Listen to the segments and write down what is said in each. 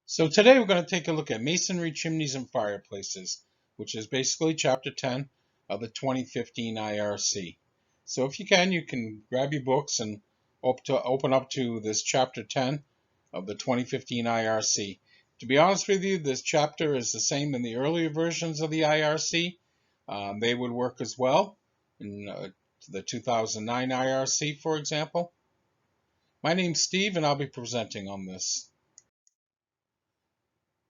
So today we're going to take a look at masonry chimneys and fireplaces, which is basically chapter 10 of the 2015 IRC. So if you can grab your books and open up to this chapter 10 of the 2015 IRC. To be honest with you, this chapter is the same in the earlier versions of the IRC. They would work as well in the 2009 IRC, for example. My name's Steve, and I'll be presenting on this.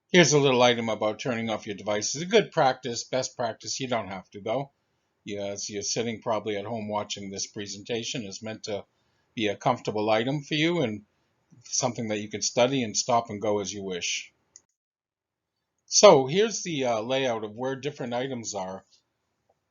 Here's a little item about turning off your devices. A good practice, best practice. You don't have to, though. As you're sitting probably at home watching this presentation, is meant to be a comfortable item for you and something that you can study and stop and go as you wish. So here's the layout of where different items are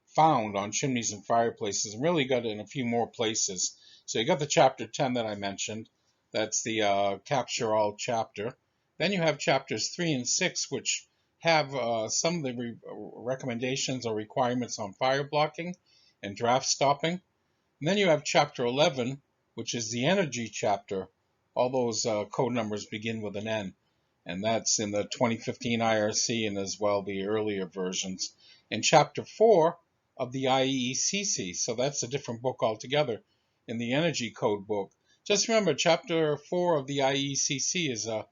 found on chimneys and fireplaces, and really got it in a few more places. So you got the chapter 10 that I mentioned. That's the capture all chapter. Then you have chapters 3 and 6, which have some of the recommendations or requirements on fire blocking and draft stopping. And then you have chapter 11, which is the energy chapter. All those code numbers begin with an N, and that's in the 2015 IRC and as well the earlier versions. And chapter 4 of the IECC, so that's a different book altogether in the energy code book. Just remember, chapter 4 of the IECC is a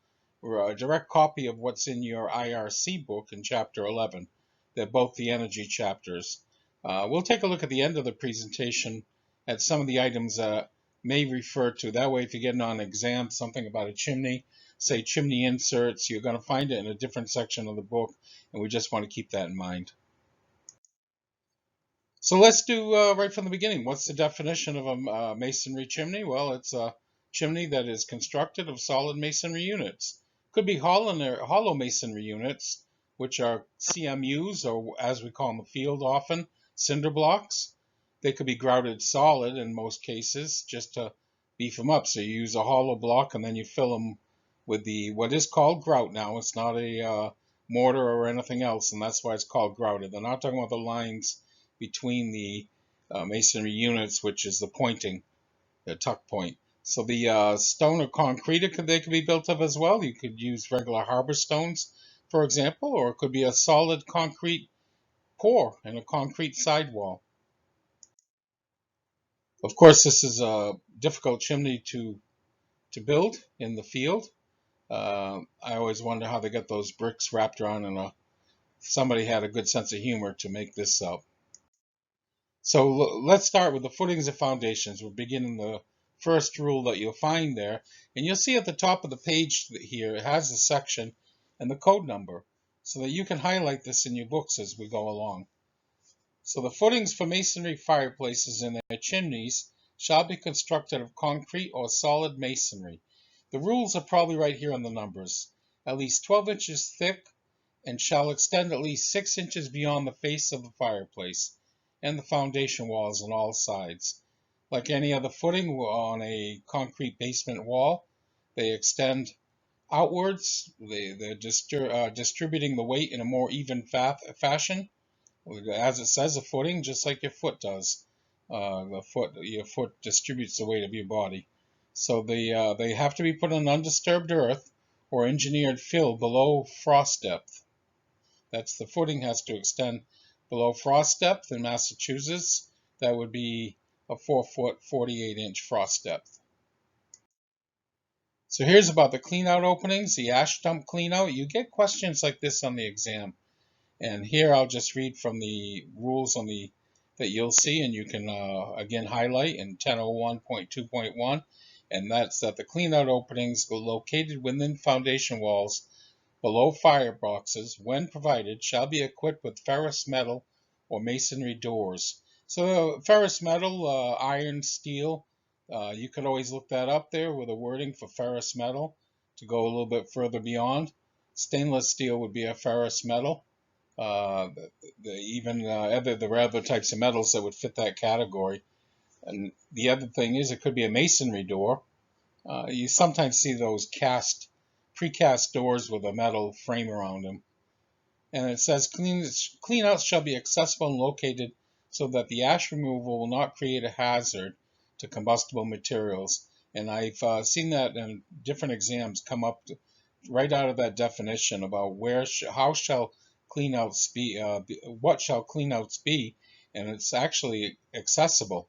direct copy of what's in your IRC book in chapter 11. They're both the energy chapters. We'll take a look at the end of the presentation at some of the items may refer to. That way, if you're getting on exam something about a chimney, say chimney inserts, you're going to find it in a different section of the book, and we just want to keep that in mind. So let's do right from the beginning. What's the definition of a masonry chimney? Well, it's a chimney that is constructed of solid masonry units. Could be hollow masonry units, which are CMUs, or as we call them in the field often, cinder blocks. They could be grouted solid in most cases, just to beef them up. So you use a hollow block and then you fill them with what is called grout now. It's not a mortar or anything else, and that's why it's called grouted. They're not talking about the lines between the masonry units, which is the pointing, the tuck point. So the stone or concrete, they could be built of as well. You could use regular harbor stones, for example, or it could be a solid concrete pour in a concrete sidewall. Of course, this is a difficult chimney to build in the field. I always wonder how they got those bricks wrapped around, and somebody had a good sense of humor to make this up. So let's start with the footings and foundations. We'll begin in the first rule that you'll find there. And you'll see at the top of the page here, it has a section and the code number so that you can highlight this in your books as we go along. So the footings for masonry fireplaces and their chimneys shall be constructed of concrete or solid masonry. The rules are probably right here on the numbers. At least 12 inches thick and shall extend at least 6 inches beyond the face of the fireplace and the foundation walls on all sides. Like any other footing on a concrete basement wall, they extend outwards. They're distributing the weight in a more even fashion. As it says, a footing, just like your foot does. Your foot distributes the weight of your body. So they have to be put on undisturbed earth or engineered fill below frost depth. That's the footing has to extend below frost depth in Massachusetts. That would be a 4-foot, 48-inch frost depth. So here's about the cleanout openings, the ash dump cleanout. You get questions like this on the exam. And here I'll just read from the rules that you'll see, and you can again highlight in 1001.2.1. And that's that the cleanout openings are located within foundation walls below fireboxes, when provided, shall be equipped with ferrous metal or masonry doors. So ferrous metal, iron, steel, you could always look that up there with a wording for ferrous metal to go a little bit further beyond. Stainless steel would be a ferrous metal. There are other types of metals that would fit that category. And the other thing is it could be a masonry door. You sometimes see those precast doors with a metal frame around them. And it says cleanouts shall be accessible and located so that the ash removal will not create a hazard to combustible materials. And I've seen that in different exams come up right out of that definition about how shall cleanouts be, what shall cleanouts be, and it's actually accessible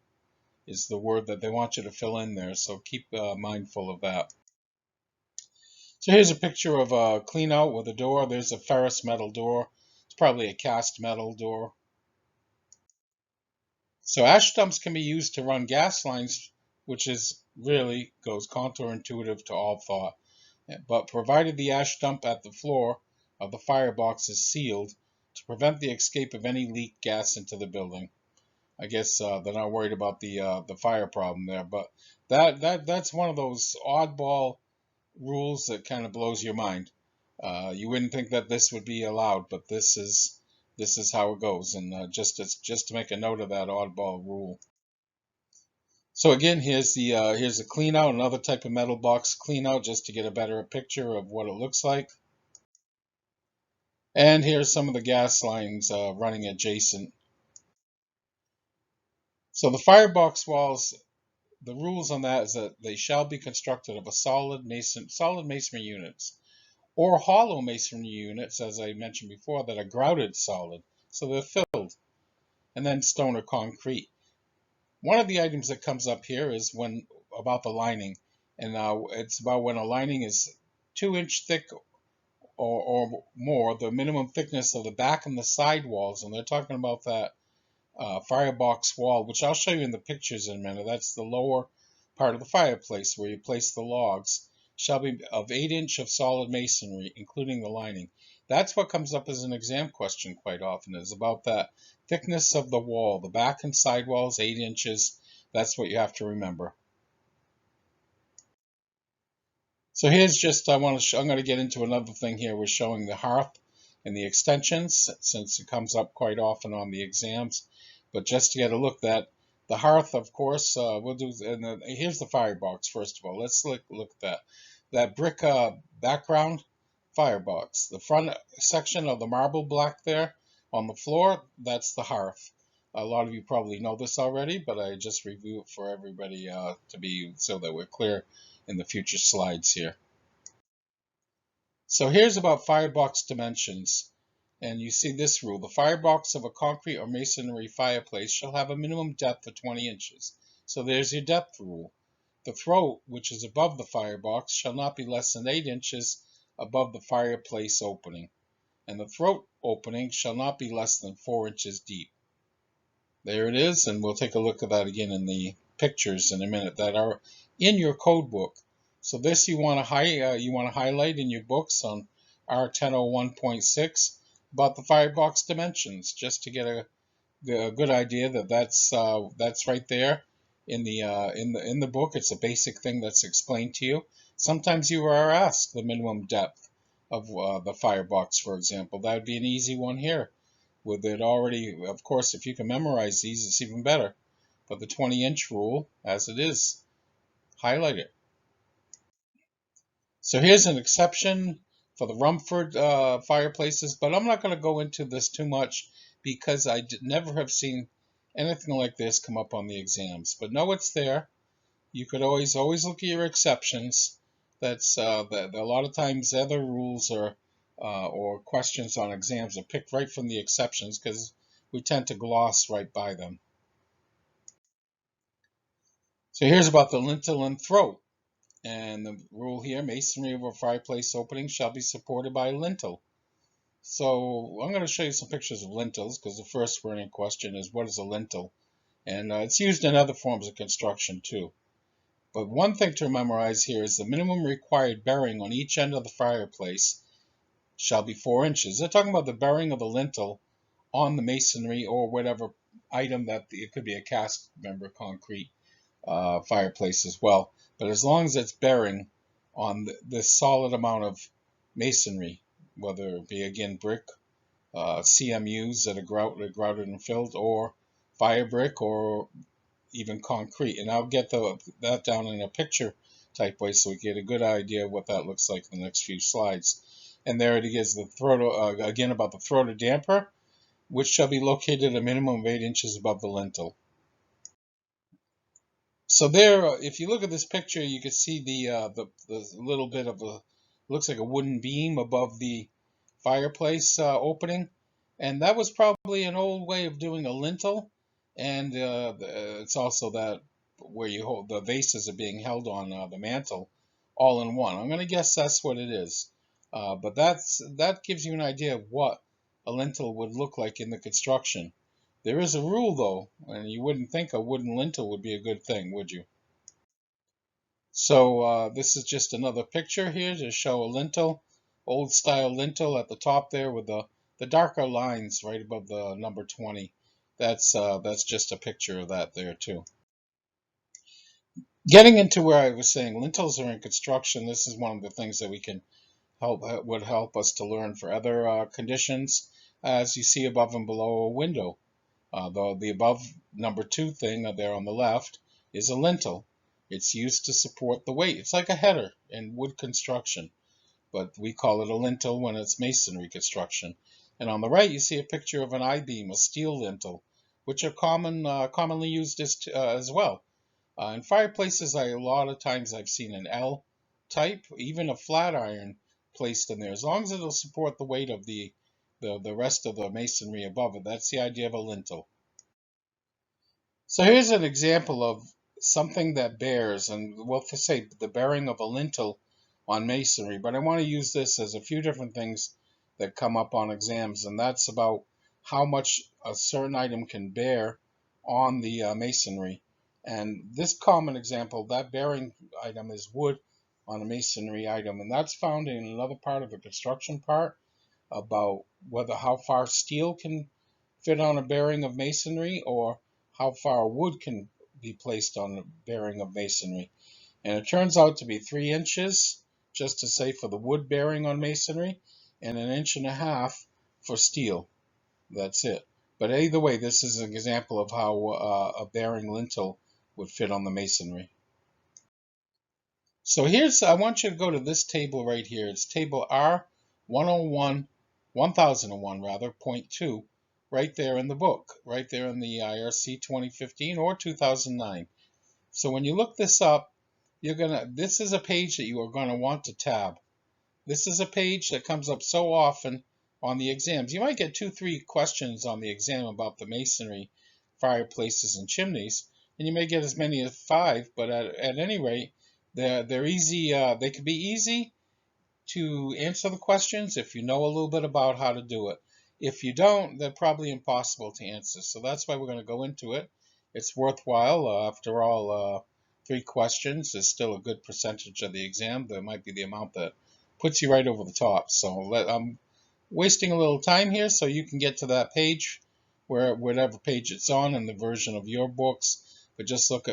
is the word that they want you to fill in there. So keep mindful of that. So here's a picture of a cleanout with a door. There's a ferrous metal door. It's probably a cast metal door. So ash dumps can be used to run gas lines, which is really goes counterintuitive to all thought. But provided the ash dump at the floor of the firebox is sealed to prevent the escape of any leaked gas into the building. I guess they're not worried about the fire problem there, but that's one of those oddball rules that kind of blows your mind. You wouldn't think that this would be allowed, but this is how it goes, and just to make a note of that oddball rule. So again, here's a clean out, another type of metal box clean out, just to get a better picture of what it looks like. And here's some of the gas lines running adjacent. So the firebox walls, the rules on that is that they shall be constructed of a solid masonry units, or hollow masonry units, as I mentioned before, that are grouted solid, so they're filled, and then stone or concrete. One of the items that comes up here is about the lining, and it's about when a lining is 2-inch thick or more, the minimum thickness of the back and the side walls, and they're talking about that firebox wall, which I'll show you in the pictures in a minute. That's the lower part of the fireplace where you place the logs, shall be of 8-inch of solid masonry, including the lining. That's what comes up as an exam question quite often, is about that thickness of the wall. The back and side walls, 8 inches. That's what you have to remember. So here's just, I'm going to get into another thing here. We're showing the hearth and the extensions, since it comes up quite often on the exams. But just to get a look at the hearth, of course, we'll do. And here's the firebox. First of all, let's look at that brick background firebox. The front section of the marble black there on the floor, that's the hearth. A lot of you probably know this already, but I just review it for everybody so that we're clear in the future slides here. So here's about firebox dimensions. And you see this rule. The firebox of a concrete or masonry fireplace shall have a minimum depth of 20 inches. So there's your depth rule. The throat, which is above the firebox, shall not be less than 8 inches above the fireplace opening. And the throat opening shall not be less than 4 inches deep. There it is, and we'll take a look at that again in the pictures in a minute that are in your code book. So this you want to highlight in your books on R1001.6 about the firebox dimensions, just to get a good idea that that's right there in the book. It's a basic thing that's explained to you. Sometimes you are asked the minimum depth of the firebox, for example. That would be an easy one here. With it already, of course, if you can memorize these, it's even better. But the 20-inch rule, as it is, highlight it. So here's an exception for the Rumford fireplaces, but I'm not going to go into this too much because I never have seen anything like this come up on the exams. But know it's there. You could always look at your exceptions. That's that a lot of times other rules or questions on exams are picked right from the exceptions because we tend to gloss right by them. So here's about the lintel and throat. And the rule here, masonry of a fireplace opening shall be supported by lintel. So I'm going to show you some pictures of lintels because the first burning question is, what is a lintel? And it's used in other forms of construction too. But one thing to memorize here is the minimum required bearing on each end of the fireplace shall be 4 inches. They're talking about the bearing of the lintel on the masonry or whatever item that it could be a cast member concrete fireplace as well. But as long as it's bearing on this solid amount of masonry, whether it be again brick, CMUs that are grouted and filled, or fire brick, or even concrete. And I'll get that down in a picture type way so we get a good idea of what that looks like in the next few slides. And there it is, the throat, again about the throat of damper, which shall be located a minimum of 8 inches above the lintel. So there, if you look at this picture, you can see the little bit of looks like a wooden beam above the fireplace opening, and that was probably an old way of doing a lintel. And it's also that where you hold the vases are being held on the mantle, all in one. I'm going to guess that's what it is, but that gives you an idea of what a lintel would look like in the construction. There is a rule though, and you wouldn't think a wooden lintel would be a good thing, would you? So this is just another picture here to show a lintel, old style lintel at the top there with the darker lines right above the number 20. That's just a picture of that there too. Getting into where I was saying lintels are in construction, this is one of the things that we can would help us to learn for other conditions, as you see above and below a window. The above number 2 thing there on the left is a lintel. It's used to support the weight. It's like a header in wood construction, but we call it a lintel when it's masonry construction. And on the right, you see a picture of an I-beam, a steel lintel, which are commonly used as well. In fireplaces, a lot of times I've seen an L type, even a flat iron placed in there, as long as it'll support the weight of the rest of the masonry above it. That's the idea of a lintel. So here's an example of something that bears, and we'll say the bearing of a lintel on masonry, but I want to use this as a few different things that come up on exams, and that's about how much a certain item can bear on the masonry. And this common example, that bearing item is wood on a masonry item, and that's found in another part of the construction part about how far steel can fit on a bearing of masonry or how far wood can be placed on the bearing of masonry. And it turns out to be 3 inches, just to say, for the wood bearing on masonry, and 1.5 inches for steel. That's it. But either way, this is an example of how a bearing lintel would fit on the masonry. So I want you to go to this table right here. It's table R1001, 1001 rather, 0.2, right there in the book, right there in the IRC 2015 or 2009. So when you look this up, this is a page that you are going to want to tab. This is a page that comes up so often on the exams. You might get 2-3 questions on the exam about the masonry, fireplaces, and chimneys, and you may get as many as 5, but at any rate, they're easy. They can be easy to answer the questions if you know a little bit about how to do it. If you don't, they're probably impossible to answer. So that's why we're going to go into it. It's worthwhile. After all, 3 questions is still a good percentage of the exam. There might be the amount that puts you right over the top. So I'm wasting a little time here so you can get to that page, whatever page it's on in the version of your books. But just look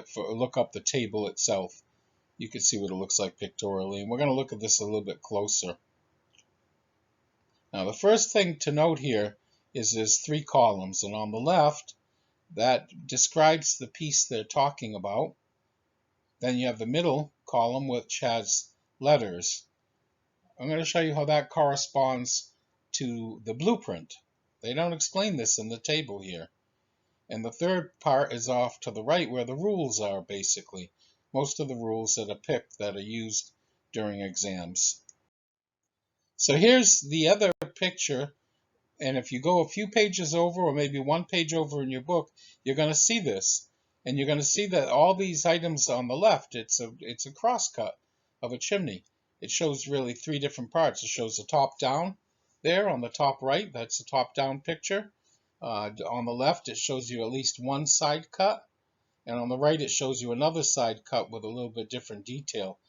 up the table itself. You can see what it looks like pictorially, and we're going to look at this a little bit closer. Now, the first thing to note here is there's 3 columns, and on the left, that describes the piece they're talking about. Then you have the middle column, which has letters. I'm going to show you how that corresponds to the blueprint. They don't explain this in the table here. And the third part is off to the right where the rules are, basically. Most of the rules that are picked that are used during exams. So here's the other picture, and if you go a few pages over or maybe 1 page over in your book, you're going to see this. And you're going to see that all these items on the left, it's a crosscut of a chimney. It shows really 3 different parts. It shows the top down there on the top right. That's the top down picture. On the left, it shows you at least 1 side cut. And on the right, it shows you another side cut with a little bit different detail.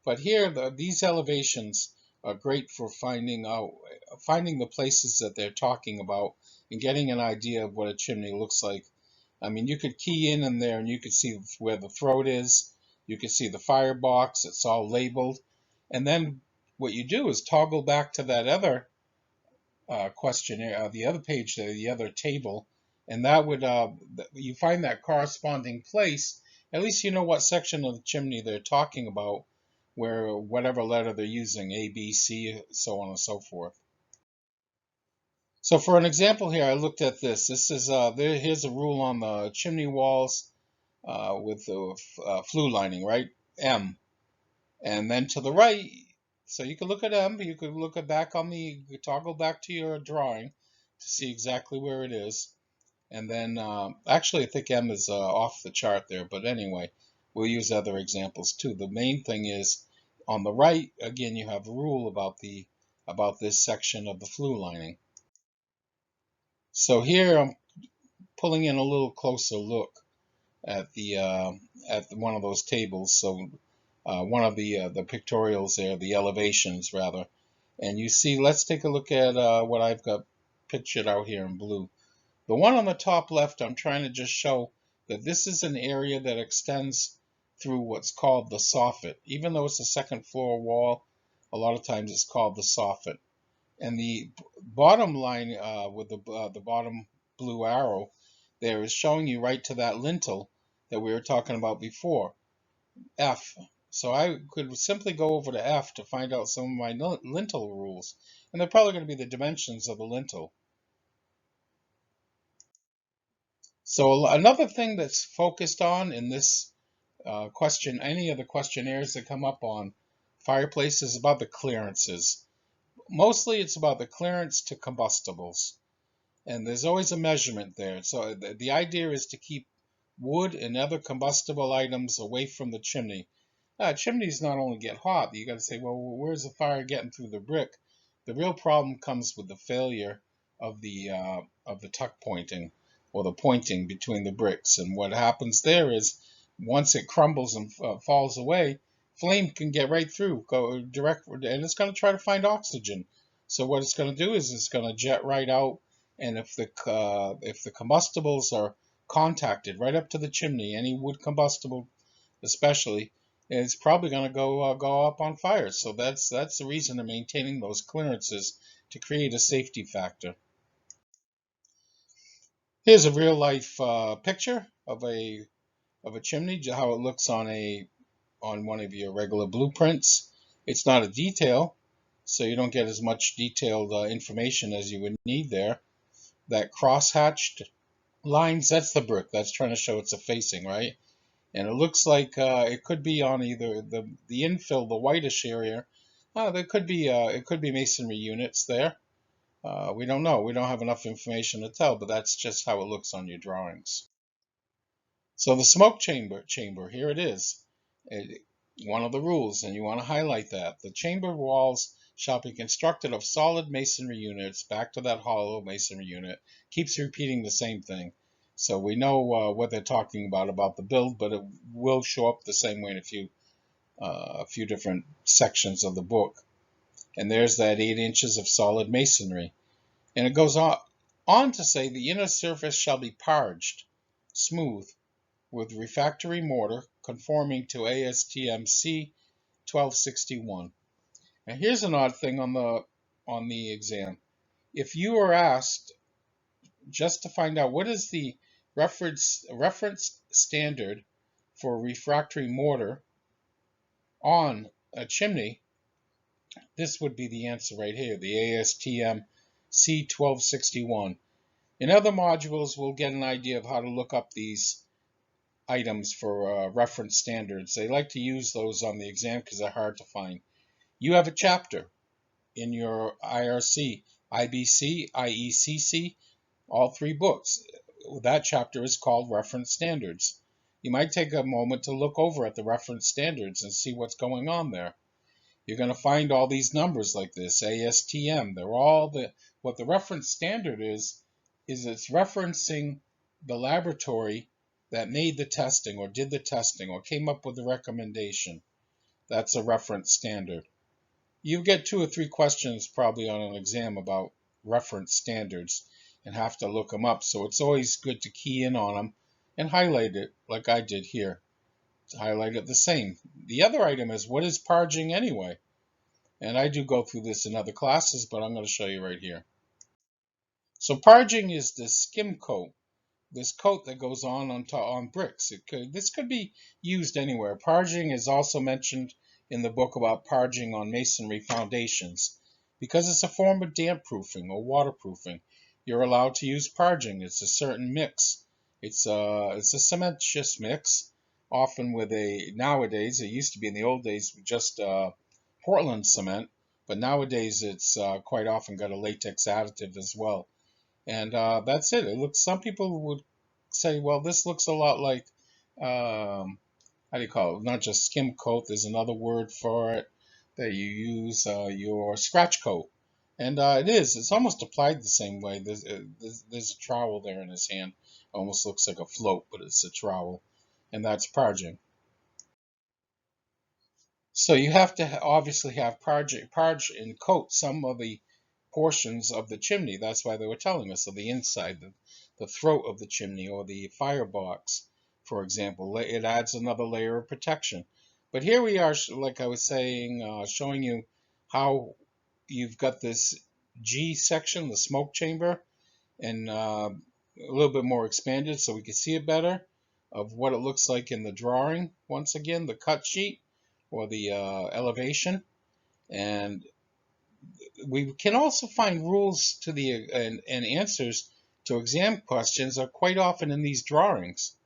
But here, these elevations are great for finding the places that they're talking about and getting an idea of what a chimney looks like. I mean, you could key in there and you could see where the throat is. You could see the firebox. It's all labeled. And then what you do is toggle back to that other questionnaire, the other page, the other table, and that would you find that corresponding place. At least you know what section of the chimney they're talking about, where whatever letter they're using, A, B, C, so on and so forth. So for an example here, I looked at this. This is here's a rule on the chimney walls with the flue lining, right? M. And then to the right, So you can look at M, you could look at back on the, toggle back to your drawing to see exactly where it is. And then, actually, I think M is off the chart there, but anyway, we'll use other examples too. The main thing is on the right, again, you have a rule about this section of the flue lining. So here I'm pulling in a little closer look at one of those tables. So one of the pictorials there, the elevations rather, and you see. Let's take a look at what I've got pictured out here in blue. The one on the top left, I'm trying to just show that this is an area that extends through what's called the soffit. Even though it's a second floor wall, a lot of times it's called the soffit. And the bottom line with the bottom blue arrow there is showing you right to that lintel that we were talking about before, F. So I could simply go over to F to find out some of my lintel rules. And they're probably going to be the dimensions of the lintel. So another thing that's focused on in this question, any of the questionnaires that come up on fireplace, is about the clearances. Mostly it's about the clearance to combustibles. And there's always a measurement there. So the idea is to keep wood and other combustible items away from the chimney. Chimneys not only get hot, you got to say, well, where's the fire getting through the brick? The real problem comes with the failure of the tuck pointing or the pointing between the bricks. And what happens there is once it crumbles and falls away, flame can get right through, go direct, and it's going to try to find oxygen. So what it's going to do is it's going to jet right out, and if the combustibles are contacted right up to the chimney, any wood combustible especially, it's probably going to go up on fire. So that's the reason of maintaining those clearances, to create a safety factor. Here's a real life picture of a chimney, how it looks on one of your regular blueprints. It's not a detail, so you don't get as much detailed information as you would need there. That cross-hatched lines, that's the brick. That's trying to show it's a facing, right? And it looks like it could be on either the infill, the whitish area. It could be masonry units there. We don't know. We don't have enough information to tell, but that's just how it looks on your drawings. So the smoke chamber, here it is. One of the rules, and you want to highlight that. The chamber walls shall be constructed of solid masonry units. Back to that hollow masonry unit. Keeps repeating the same thing. So we know what they're talking about the build, but it will show up the same way in a few different sections of the book. And there's that 8 inches of solid masonry. And it goes on to say the inner surface shall be parged, smooth, with refractory mortar conforming to ASTM C1261. Now here's an odd thing on the exam. If you are asked just to find out what is the reference standard for refractory mortar on a chimney, this would be the answer right here, the ASTM C1261. In other modules, we'll get an idea of how to look up these items for reference standards. They like to use those on the exam because they're hard to find. You have a chapter in your IRC, IBC, IECC, all 3 books. That chapter is called Reference Standards. You might take a moment to look over at the reference standards and see what's going on there. You're going to find all these numbers like this, ASTM. They're all what the reference standard is it's referencing the laboratory that made the testing or did the testing or came up with the recommendation. That's a reference standard. You get 2 or 3 questions probably on an exam about reference standards and have to look them up. So it's always good to key in on them and highlight it like I did here. To highlight it the same. The other item is, what is PARGING anyway? And I do go through this in other classes, but I'm going to show you right here. So PARGING is the skim coat. This coat that goes on bricks. This could be used anywhere. PARGING is also mentioned in the book about PARGING on masonry foundations. Because it's a form of damp proofing or waterproofing, you're allowed to use PARGING. It's a certain mix. It's a cementitious mix, often with nowadays, it used to be in the old days, just Portland cement, but nowadays it's quite often got a latex additive as well. And that's it. It looks. Some people would say, well, this looks a lot like how do you call it? Not just skim coat. There's another word for it that you use, your scratch coat. And it is. It's almost applied the same way. There's a trowel there in his hand. Almost looks like a float, but it's a trowel. And that's parging. So you have to obviously have parge and coat some of the portions of the chimney. That's why they were telling us of the inside, the throat of the chimney or the firebox, for example. It adds another layer of protection. But here we are, like I was saying, showing you how you've got this G section, the smoke chamber, and a little bit more expanded so we can see it better of what it looks like in the drawing. Once again, the cut sheet or the elevation. And we can also find rules to the and answers to exam questions are quite often in these drawings.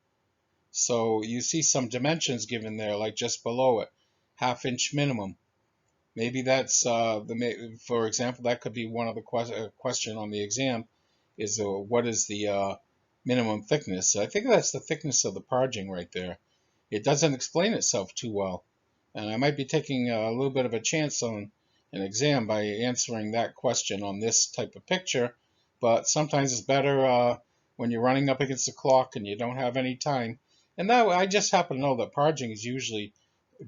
So you see some dimensions given there, like just below it, 1/2 inch minimum. Maybe that's for example, that could be one of the question on the exam is what is the minimum thickness? So I think that's the thickness of the parging right there. It doesn't explain itself too well. And I might be taking a little bit of a chance on an exam by answering that question on this type of picture, but sometimes it's better when you're running up against the clock and you don't have any time. And that I just happen to know that parging is usually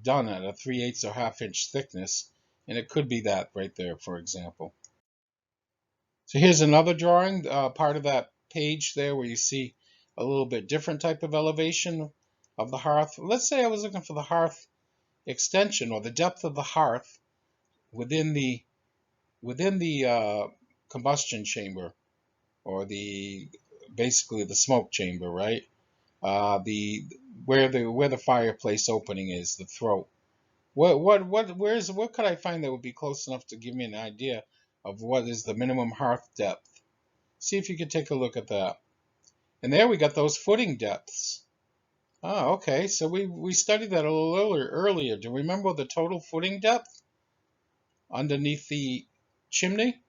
done at a 3/8 or 1/2 inch thickness, and it could be that right there, for example. So here's another drawing, part of that page there where you see a little bit different type of elevation of the hearth. Let's say I was looking for the hearth extension or the depth of the hearth within the combustion chamber or the basically the smoke chamber, right? The where the fireplace opening is, the throat. What could I find that would be close enough to give me an idea of what is the minimum hearth depth? See if you could take a look at that. And there we got those footing depths. Oh, okay. So we studied that a little earlier. Do you remember the total footing depth underneath the chimney?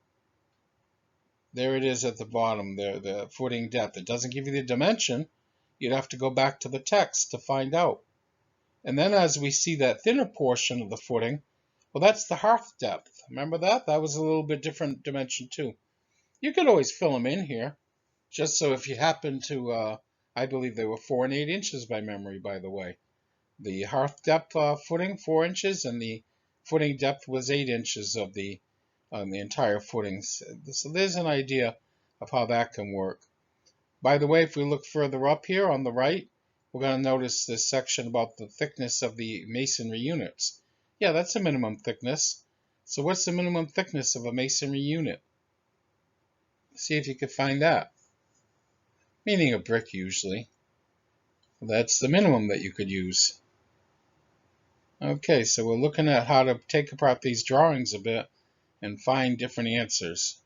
There it is at the bottom there, the footing depth. It doesn't give you the dimension. You'd have to go back to the text to find out. And then as we see that thinner portion of the footing, well, that's the hearth depth. Remember that? That was a little bit different dimension too. You could always fill them in here, just so if you happen to, I believe they were 4 and 8 inches by memory, by the way. The hearth depth footing, 4 inches, and the footing depth was 8 inches of the entire footings. So there's an idea of how that can work. By the way, if we look further up here on the right, we're going to notice this section about the thickness of the masonry units. Yeah, that's a minimum thickness. So what's the minimum thickness of a masonry unit? See if you can find that. Meaning a brick usually. That's the minimum that you could use. Okay, so we're looking at how to take apart these drawings a bit and find different answers.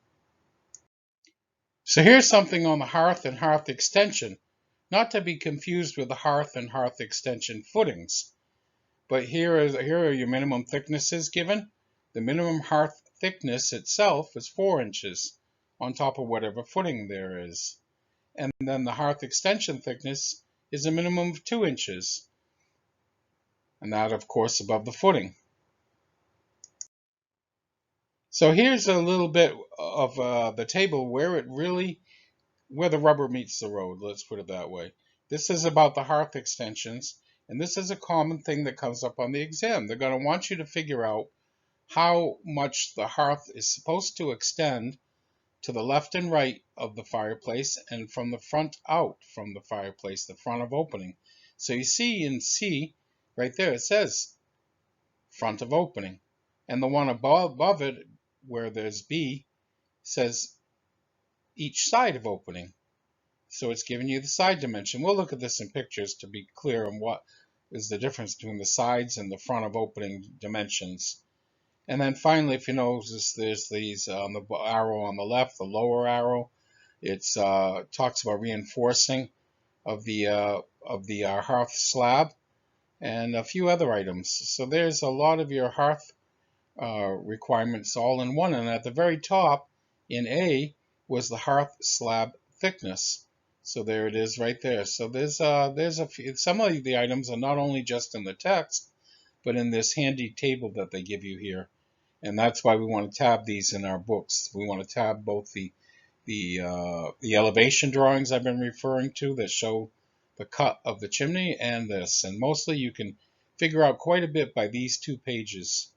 So here's something on the hearth and hearth extension, not to be confused with the hearth and hearth extension footings. But here are your minimum thicknesses given. The minimum hearth thickness itself is 4 inches on top of whatever footing there is. And then the hearth extension thickness is a minimum of 2 inches. And that, of course, above the footing. So here's a little bit of the table where the rubber meets the road, let's put it that way. This is about the hearth extensions, and this is a common thing that comes up on the exam. They're going to want you to figure out how much the hearth is supposed to extend to the left and right of the fireplace and from the front out from the fireplace, the front of opening. So you see in C, right there, it says front of opening. And the one above it, where there's B, says each side of opening. So it's giving you the side dimension. We'll look at this in pictures to be clear on what is the difference between the sides and the front of opening dimensions. And then finally, if you notice, there's these on the arrow on the left, the lower arrow. It talks about reinforcing of the hearth slab and a few other items. So there's a lot of your hearth requirements all in one. And at the very top in A was the hearth slab thickness. So there it is right there. So there's a few, some of the items are not only just in the text, but in this handy table that they give you here. And that's why we want to tab these in our books. We want to tab both the elevation drawings I've been referring to that show the cut of the chimney and this. And mostly you can figure out quite a bit by these 2 pages.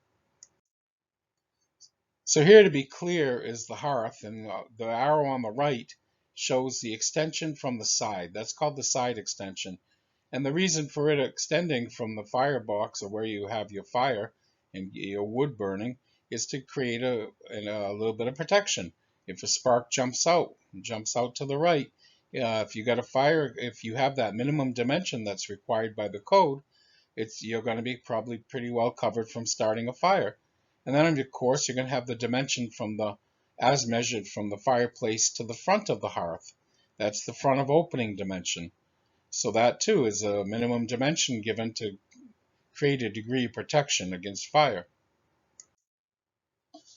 So here, to be clear, is the hearth, and the arrow on the right shows the extension from the side. That's called the side extension. And the reason for it extending from the firebox, or where you have your fire and your wood burning, is to create a little bit of protection. If a spark jumps out to the right, if you got a fire, if you have that minimum dimension that's required by the code, you're going to be probably pretty well covered from starting a fire. And then, of course, you're going to have the dimension as measured from the fireplace to the front of the hearth. That's the front of opening dimension. So that too is a minimum dimension given to create a degree of protection against fire.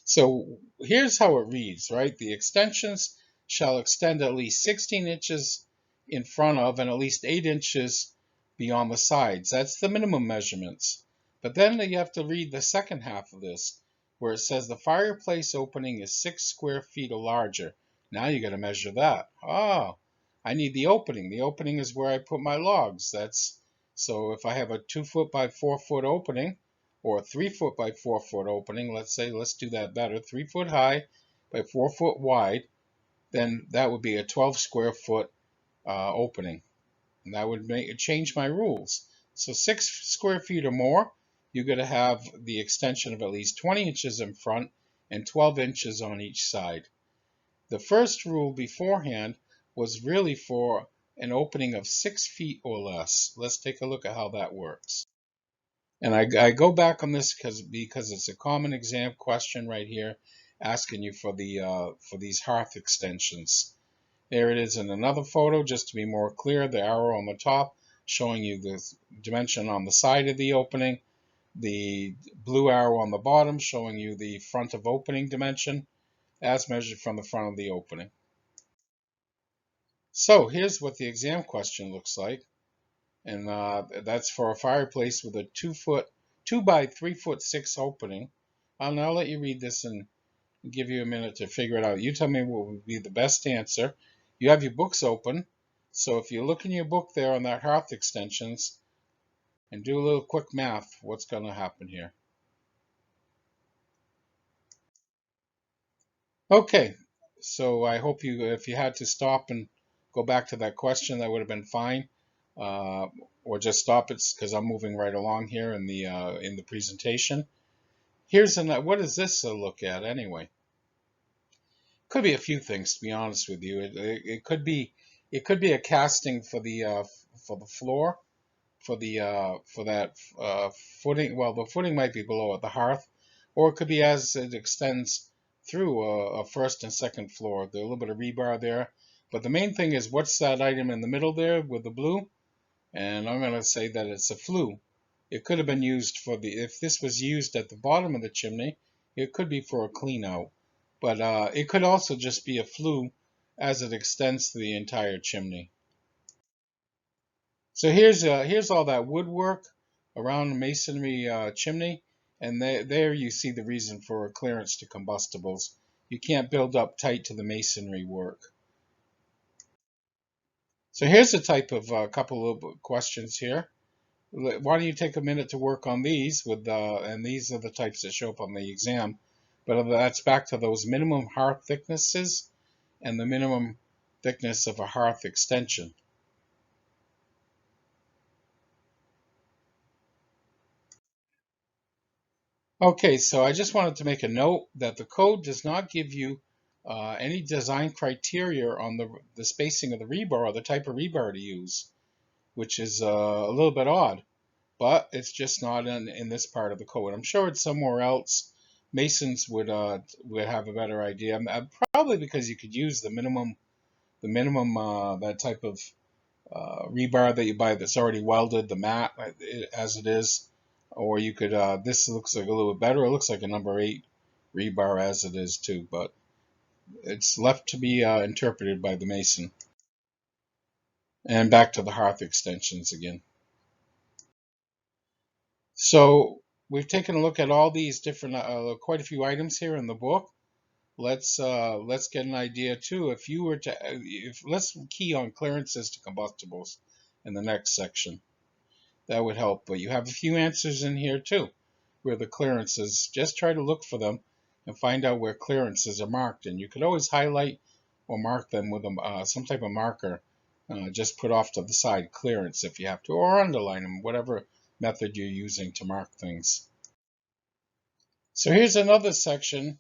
So here's how it reads, right? The extensions shall extend at least 16 inches in front of and at least 8 inches beyond the sides. That's the minimum measurements. But then you have to read the second half of this, where it says the fireplace opening is 6 square feet or larger. Now you got to measure that. Oh, I need the opening. The opening is where I put my logs. So if I have a 2 foot by 4 foot opening, or a 3 foot by 4 foot opening, let's do that better, 3 foot high by 4 foot wide, then that would be a 12 square foot opening. And that would change my rules. So 6 square feet or more, you're going to have the extension of at least 20 inches in front and 12 inches on each side. The first rule beforehand was really for an opening of 6 feet or less. Let's take a look at how that works. And I go back on this because it's a common exam question right here, asking you for these hearth extensions. There it is in another photo, just to be more clear. The arrow on the top showing you the dimension on the side of the opening. The blue arrow on the bottom showing you the front of opening dimension as measured from the front of the opening. So here's what the exam question looks like. And that's for a fireplace with a 2 by 3 foot 6 opening. I'll now let you read this and give you a minute to figure it out. You tell me what would be the best answer. You have your books open, so if you look in your book there on that hearth extensions and do a little quick math, what's going to happen here? Okay, so I hope if you had to stop and go back to that question, that would have been fine. Or just stop it because I'm moving right along here in the presentation. What does this look at anyway? Could be a few things, to be honest with you. It could be a casting for the floor, for that footing. Well, the footing might be below at the hearth, or it could be as it extends through a first and second floor. There's a little bit of rebar there, but the main thing is what's that item in the middle there with the blue? And I'm going to say that it's a flue. It could have been used if this was used at the bottom of the chimney, it could be for a clean out. But it could also just be a flue as it extends to the entire chimney. So here's all that woodwork around the masonry chimney, and there you see the reason for clearance to combustibles. You can't build up tight to the masonry work. So here's a type of couple of questions here. Why don't you take a minute to work on these and these are the types that show up on the exam. But that's back to those minimum hearth thicknesses and the minimum thickness of a hearth extension. Okay, so I just wanted to make a note that the code does not give you any design criteria on the spacing of the rebar or the type of rebar to use, which is a little bit odd, but it's just not in this part of the code. I'm sure it's somewhere else. Masons would have a better idea, probably because you could use the minimum that type of rebar that you buy that's already welded, the mat as it is. Or you could, this looks like a little bit better. It looks like a number 8 rebar as it is too, but it's left to be interpreted by the mason. And back to the hearth extensions again. So we've taken a look at all these different, quite a few items here in the book. Let's get an idea too. If you were to, let's key on clearances to combustibles in the next section. That would help. But you have a few answers in here too, where the clearances. Just try to look for them and find out where clearances are marked. And you could always highlight or mark them with some type of marker. Just put off to the side clearance if you have to, or underline them, whatever method you're using to mark things. So here's another section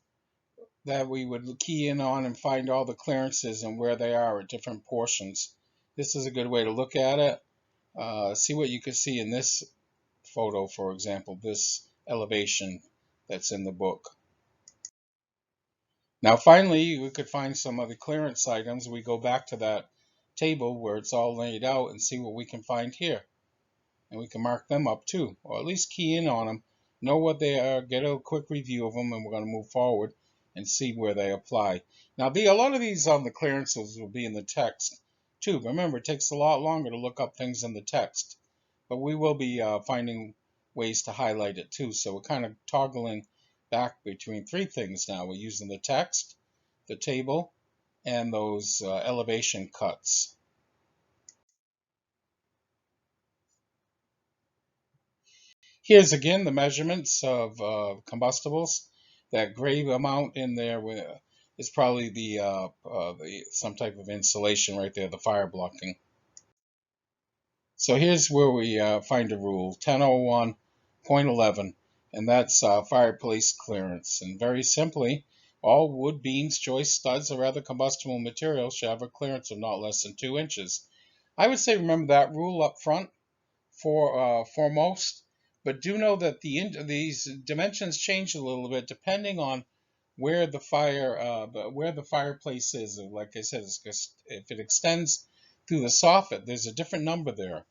that we would key in on and find all the clearances and where they are at different portions. This is a good way to look at it. See what you can see in this photo, for example, this elevation that's in the book. Now finally, we could find some of the clearance items. We go back to that table where it's all laid out and see what we can find here. And we can mark them up too, or at least key in on them, know what they are, get a quick review of them, and we're going to move forward and see where they apply. Now, a lot of these on the clearances will be in the text too. Remember, it takes a lot longer to look up things in the text, but we will be finding ways to highlight it too. So we're kind of toggling back between three things now. We're using the text, the table, and those elevation cuts. Here's again the measurements of combustibles. That gray amount in there is probably the some type of insulation right there, the fire blocking. So here's where we find a rule, 1001.11, and that's fireplace clearance. And very simply, all wood, beams, joists, studs, or other combustible materials should have a clearance of not less than 2 inches. I would say remember that rule up front for foremost. But do know that these dimensions change a little bit depending on where the fireplace is. Like I said, if it extends through the soffit, there's a different number there.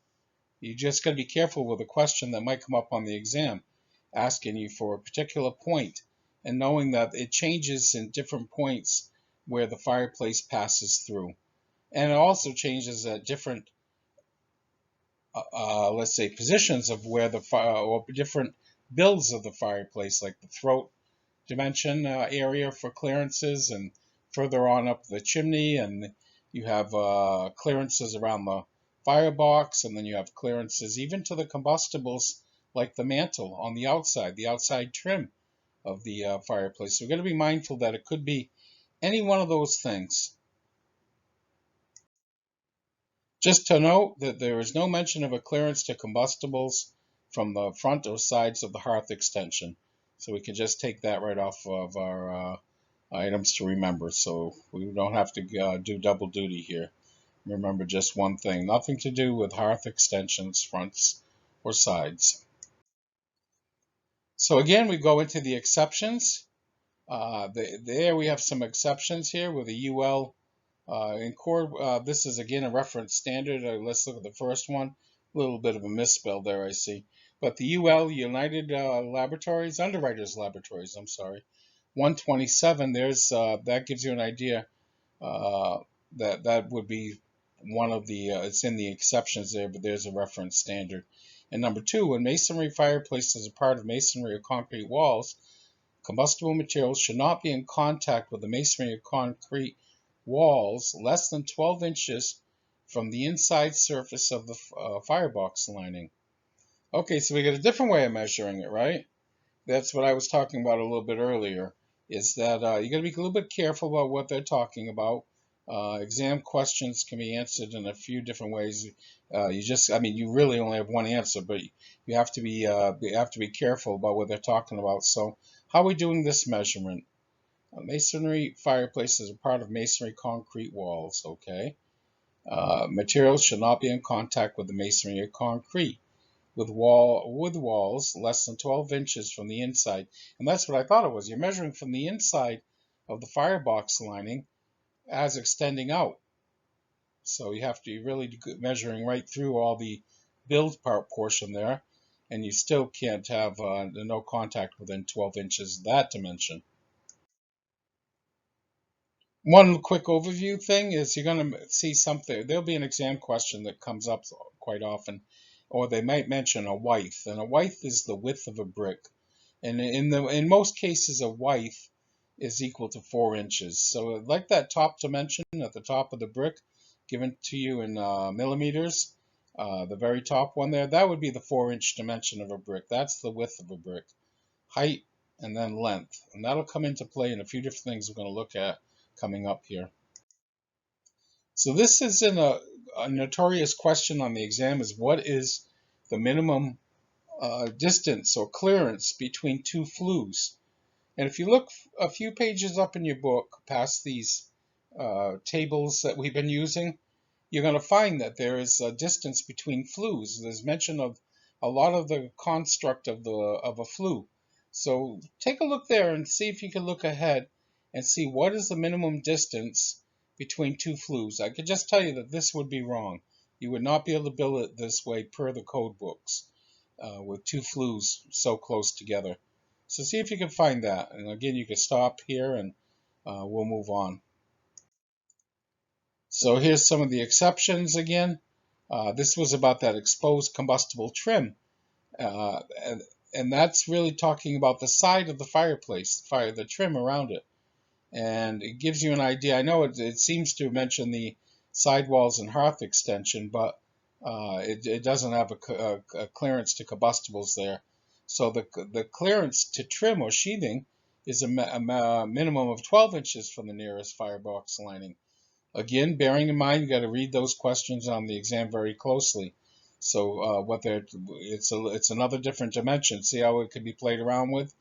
You just got to be careful with a question that might come up on the exam, asking you for a particular point, and knowing that it changes in different points where the fireplace passes through, and it also changes at different let's say positions of where the fire or different builds of the fireplace, like the throat dimension area for clearances, and further on up the chimney, and you have clearances around the firebox, and then you have clearances even to the combustibles like the mantle on the outside trim of the fireplace. So we're going to be mindful that it could be any one of those things. Just to note that there is no mention of a clearance to combustibles from the front or sides of the hearth extension. So we can just take that right off of our items to remember. So we don't have to do double duty here. Remember just one thing, nothing to do with hearth extensions, fronts or sides. So again, we go into the exceptions. There we have some exceptions here with a UL in core. This is again a reference standard. Let's look at the first one. A little bit of a misspell there, I see. But the UL, United Laboratories, Underwriters Laboratories, I'm sorry, 127. There's that gives you an idea that would be one of the. It's in the exceptions there, but there's a reference standard. And number 2, when masonry fireplaces are part of masonry or concrete walls, combustible materials should not be in contact with the masonry or concrete walls less than 12 inches from the inside surface of the firebox lining. Okay, so we got a different way of measuring it, right? That's what I was talking about a little bit earlier, is that you got to be a little bit careful about what they're talking about. Exam questions can be answered in a few different ways. You really only have one answer, but you have to be careful about what they're talking about. So how are we doing this measurement? Masonry fireplaces are part of masonry concrete walls, okay? Materials should not be in contact with the masonry or concrete with walls less than 12 inches from the inside. And that's what I thought it was. You're measuring from the inside of the firebox lining as extending out. So you have to be really measuring right through all the build part portion there. and you still can't have no contact within 12 inches of that dimension. One quick overview thing is you're going to see something. There'll be an exam question that comes up quite often, or they might mention a Wythe, and a Wythe is the width of a brick. And in most cases, a Wythe is equal to 4 inches. So like that top dimension at the top of the brick, given to you in millimeters, the very top one there, that would be the 4-inch dimension of a brick. That's the width of a brick. Height and then length. And that'll come into play in a few different things we're going to look at coming up here. So this is in a notorious question on the exam is what is the minimum distance or clearance between two flues? And if you look a few pages up in your book past these tables that we've been using, you're going to find that there is a distance between flues. There's mention of a lot of the construct of a flue. So take a look there and see if you can look ahead and see what is the minimum distance between two flues. I could just tell you that this would be wrong. You would not be able to build it this way per the code books with two flues so close together. So see if you can find that. And again, you can stop here and we'll move on. So here's some of the exceptions again. This was about that exposed combustible trim. And that's really talking about the side of the fireplace, the trim around it. And it gives you an idea. I know it seems to mention the sidewalls and hearth extension, but it doesn't have a clearance to combustibles there. So the clearance to trim or sheathing is a minimum of 12 inches from the nearest firebox lining. Again, bearing in mind, you got to read those questions on the exam very closely. So it's another different dimension. See how it can be played around with,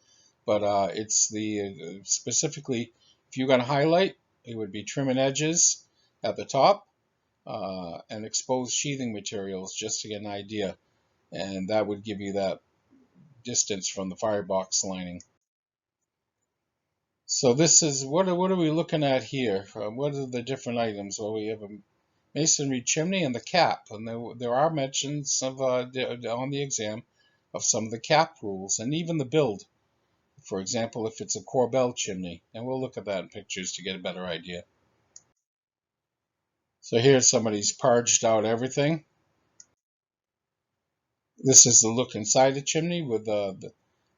but it's the specifically if you're going to highlight, it would be trim and edges at the top and exposed sheathing materials just to get an idea, and that would give you that distance from the firebox lining. So this is what are we looking at here? What are the different items? Well, we have a masonry chimney and the cap, and there are mentions of on the exam of some of the cap rules and even the build. For example, if it's a Corbel chimney, and we'll look at that in pictures to get a better idea. So here's somebody's parged out everything. This is the look inside a chimney with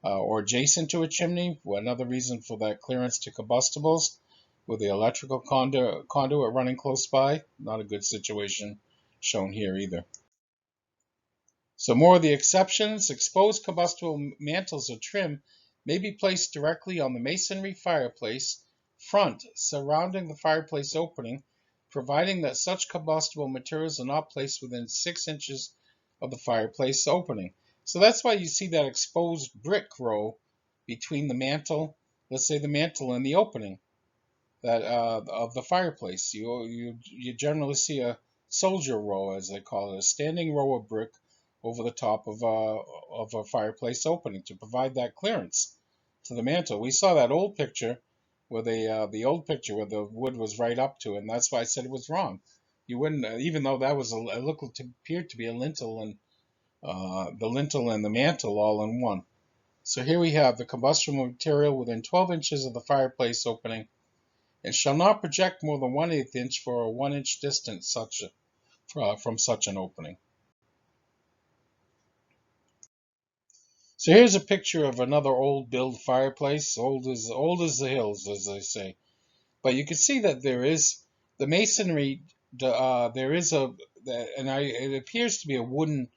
or adjacent to a chimney. Another reason for that clearance to combustibles with the electrical conduit running close by. Not a good situation shown here either. So more of the exceptions. Exposed combustible mantles or trim may be placed directly on the masonry fireplace front surrounding the fireplace opening, providing that such combustible materials are not placed within 6 inches of the fireplace opening. So that's why you see that exposed brick row between the mantle, let's say the mantle and the opening that of the fireplace. You generally see a soldier row, as they call it, a standing row of brick over the top of a fireplace opening to provide that clearance to the mantle. We saw that old picture where the old picture where the wood was right up to it, and that's why I said it was wrong. You wouldn't, even though that was appeared to be a lintel and the lintel and the mantle all in one. So here we have the combustible material within 12 inches of the fireplace opening and shall not project more than 1/8 inch for a 1-inch distance from such an opening. So here's a picture of another old build fireplace, old as the hills, as they say. But you can see that there is the masonry. There is it appears to be a wooden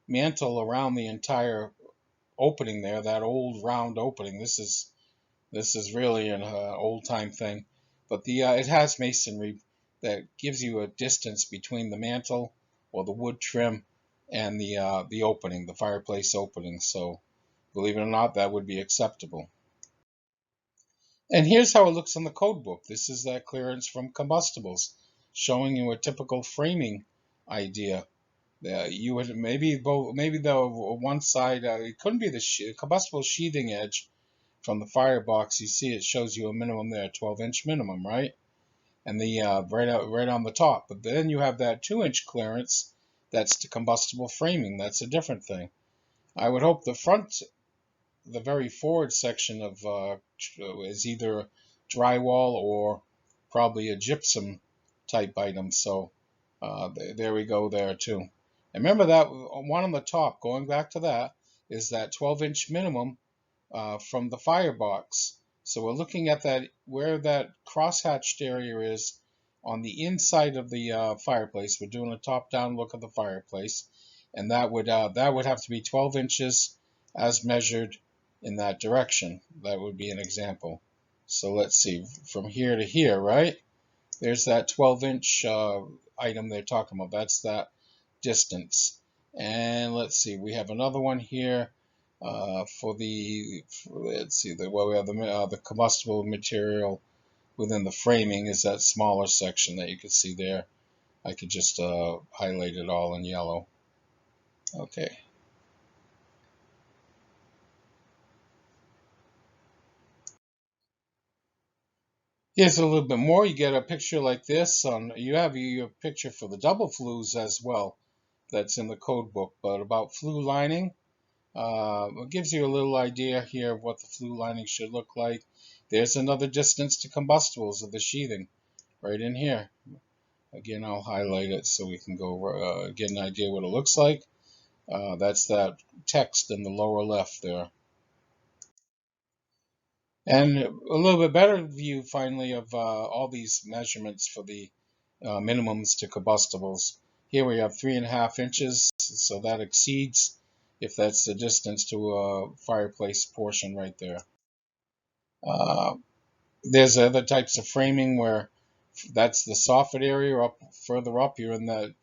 mantle around the entire opening there. That old round opening. This is really an old time thing, but it has masonry that gives you a distance between the mantle or the wood trim and the opening, the fireplace opening. So believe it or not, that would be acceptable. And here's how it looks in the code book. This is that clearance from combustibles, showing you a typical framing idea. You would maybe the one side, it couldn't be the combustible sheathing edge from the firebox. You see it shows you a minimum there, 12-inch minimum, right? And the right on the top. But then you have that 2-inch clearance. That's the combustible framing. That's a different thing. I would hope the front, the very forward section of is either drywall or probably a gypsum type item. So there we go there too. And remember that one on the top, going back to that, is that 12-inch minimum from the firebox. So we're looking at that where that crosshatched area is on the inside of the fireplace. We're doing a top-down look of the fireplace, and that would have to be 12 inches as measured in that direction. That would be an example. So let's see, from here to here, right? There's that 12-inch item they're talking about. That's that distance. And let's see, we have another one here let's see, we have the combustible material within the framing is that smaller section that you can see there. I could just highlight it all in yellow. Okay. Here's a little bit more. You get a picture like this. You have your picture for the double flues as well. That's in the code book. But about flue lining, it gives you a little idea here of what the flue lining should look like. There's another distance to combustibles of the sheathing right in here. Again, I'll highlight it so we can go get an idea what it looks like. That's that text in the lower left there. And a little bit better view finally of all these measurements for the minimums to combustibles. Here we have 3.5 inches, so that exceeds if that's the distance to a fireplace portion right there. There's other types of framing where that's the soffit area, or further up, you're in the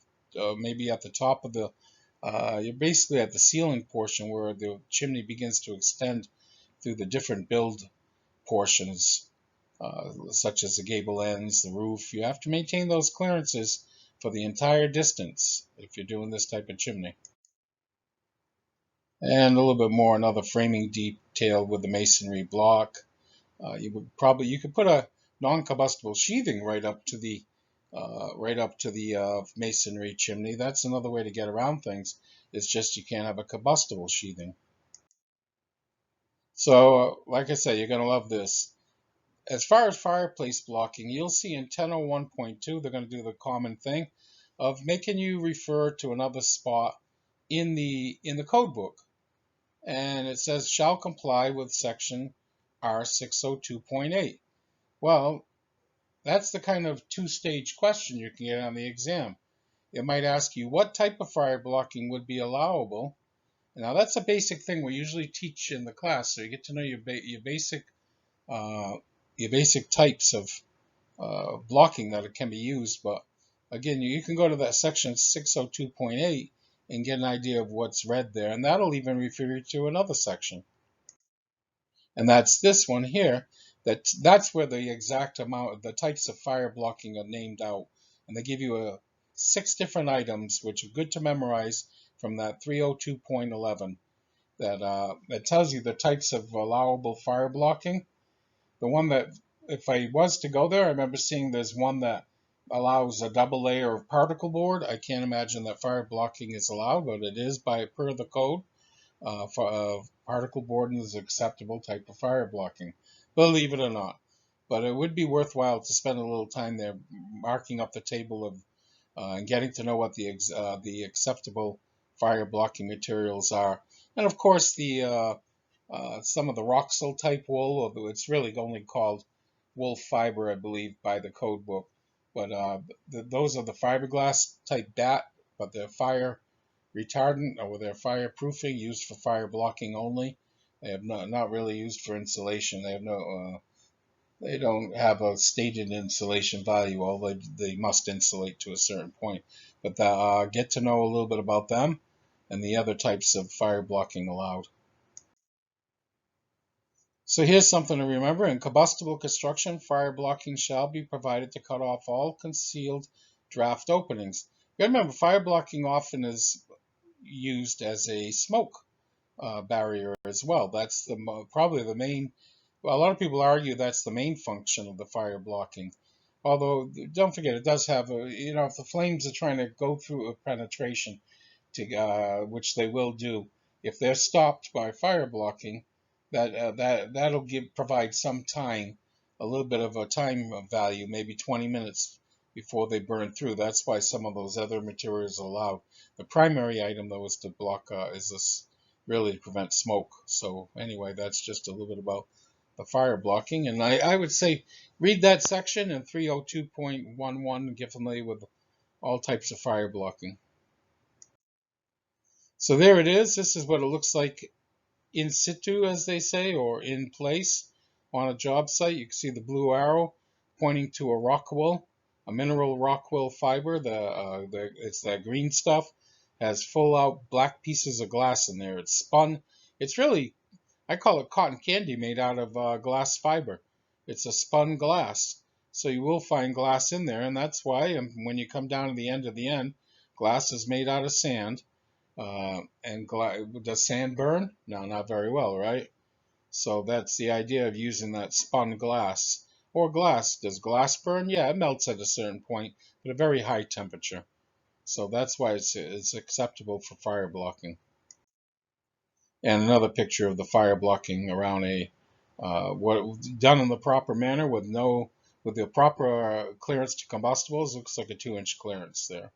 maybe at the top of the you're basically at the ceiling portion where the chimney begins to extend through the different build portions, such as the gable ends, the roof. You have to maintain those clearances for the entire distance if you're doing this type of chimney. And a little bit more, another framing detail with the masonry block. You could put a non-combustible sheathing right up to the masonry chimney. That's another way to get around things. It's just you can't have a combustible sheathing. So, like I said, you're going to love this. As far as fireplace blocking, you'll see in 1001.2 they're going to do the common thing of making you refer to another spot in the code book, and it says shall comply with section R602.8. Well, that's the kind of two-stage question you can get on the exam. It might ask you what type of fire blocking would be allowable. Now that's a basic thing we usually teach in the class, so you get to know your basic types of blocking that it can be used. But again, you can go to that section 602.8 and get an idea of what's read there, and that'll even refer you to another section. And that's this one here. That's where the exact amount of the types of fire blocking are named out, and they give you 6 different items which are good to memorize from that 302.11 that tells you the types of allowable fire blocking. The one that, if I was to go there, I remember seeing there's one that allows a double layer of particle board. I can't imagine that fire blocking is allowed, but it is per the code. Particle board is an acceptable type of fire blocking, believe it or not. But it would be worthwhile to spend a little time there marking up the table of and getting to know what the acceptable fire blocking materials are. And of course, some of the Roxel type wool, it's really only called wool fiber, I believe, by the code book. But those are the fiberglass type bat, but they're fire retardant or they're fireproofing, used for fire blocking only. They have not really used for insulation. They don't have a stated insulation value, although they must insulate to a certain point. But get to know a little bit about them and the other types of fire blocking allowed. So here's something to remember. In combustible construction, fire blocking shall be provided to cut off all concealed draft openings. Remember, fire blocking often is used as a smoke barrier as well. That's probably the main. Well, a lot of people argue that's the main function of the fire blocking. Although, don't forget, it does have if the flames are trying to go through a penetration, which they will do, If they're stopped by fire blocking, that'll provide some time, a little bit of a time value, maybe 20 minutes before they burn through. That's why some of those other materials are allowed. The primary item though is to block is this really to prevent smoke. So anyway, that's just a little bit about the fire blocking, and I would say read that section in 302.11 and get familiar with all types of fire blocking. So there it is. This is what it looks like in situ, as they say, or in place on a job site. You can see the blue arrow pointing to a rock wool, a mineral rock wool fiber. It's that green stuff, has full out black pieces of glass in there. It's spun. It's really, I call it cotton candy made out of glass fiber. It's a spun glass. So you will find glass in there, and that's why when you come down to the end of the end, glass is made out of sand. And does sand burn? No, not very well, right? So that's the idea of using that spun glass. Or glass. Does glass burn? Yeah, it melts at a certain point, but a very high temperature. So that's why it's acceptable for fire blocking. And another picture of the fire blocking around what done in the proper manner with the proper clearance to combustibles. Looks like a 2-inch clearance there.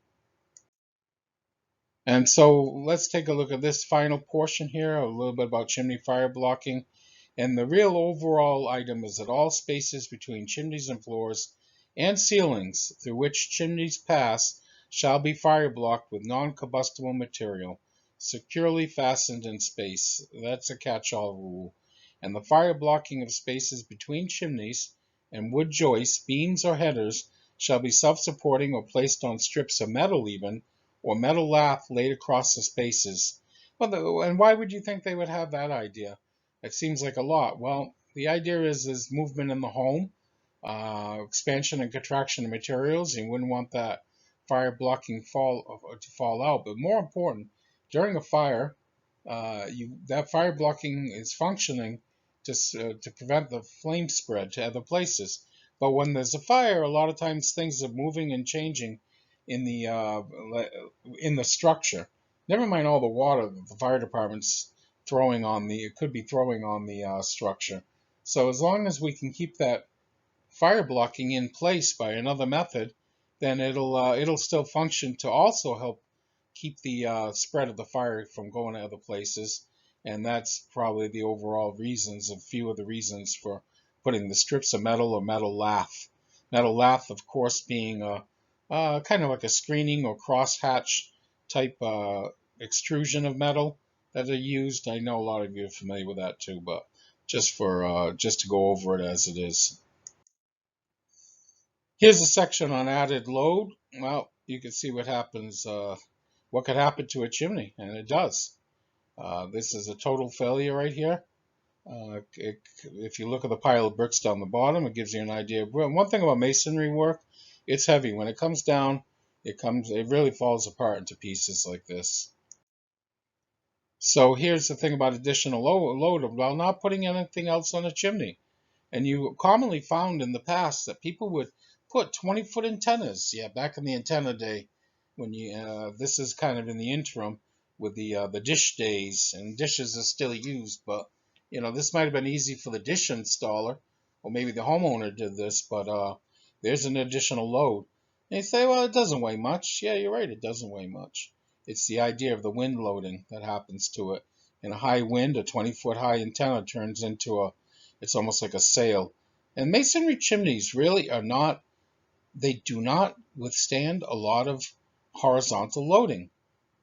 And so let's take a look at this final portion here, a little bit about chimney fire blocking. And the real overall item is that all spaces between chimneys and floors and ceilings through which chimneys pass shall be fire blocked with non-combustible material, securely fastened in space. That's a catch-all rule. And the fire blocking of spaces between chimneys and wood joists, beams, or headers shall be self-supporting or placed on strips of metal even, or metal lath laid across the spaces. Well, and why would you think they would have that idea? It seems like a lot. Well, the idea is movement in the home, expansion and contraction of materials. You wouldn't want that fire blocking to fall out. But more important, during a fire, that fire blocking is functioning to prevent the flame spread to other places. But when there's a fire, a lot of times things are moving and changing in the structure. Never mind all the water that the fire department's could be throwing on the structure. So as long as we can keep that fire blocking in place by another method, then it'll still function to also help keep the spread of the fire from going to other places. And that's probably the overall reasons, a few of the reasons for putting the strips of metal or metal lath. Metal lath, of course, being kind of like a screening or crosshatch type extrusion of metal that are used. I know a lot of you are familiar with that too, but just to go over it as it is. Here's a section on added load. Well, you can see what happens, what could happen to a chimney, and it does. This is a total failure right here. If you look at the pile of bricks down the bottom, it gives you an idea. One thing about masonry work, it's heavy. When it comes down, it really falls apart into pieces like this. So here's the thing about additional load while not putting anything else on a chimney. And you commonly found in the past that people would put 20-foot antennas. Yeah, back in the antenna day, when this is kind of in the interim with the dish days, and dishes are still used, but this might have been easy for the dish installer, or maybe the homeowner did this, but there's an additional load. And you say, well, it doesn't weigh much. Yeah, you're right, it doesn't weigh much. It's the idea of the wind loading that happens to it. In a high wind, a 20-foot high antenna turns into it's almost like a sail. And masonry chimneys really they do not withstand a lot of horizontal loading.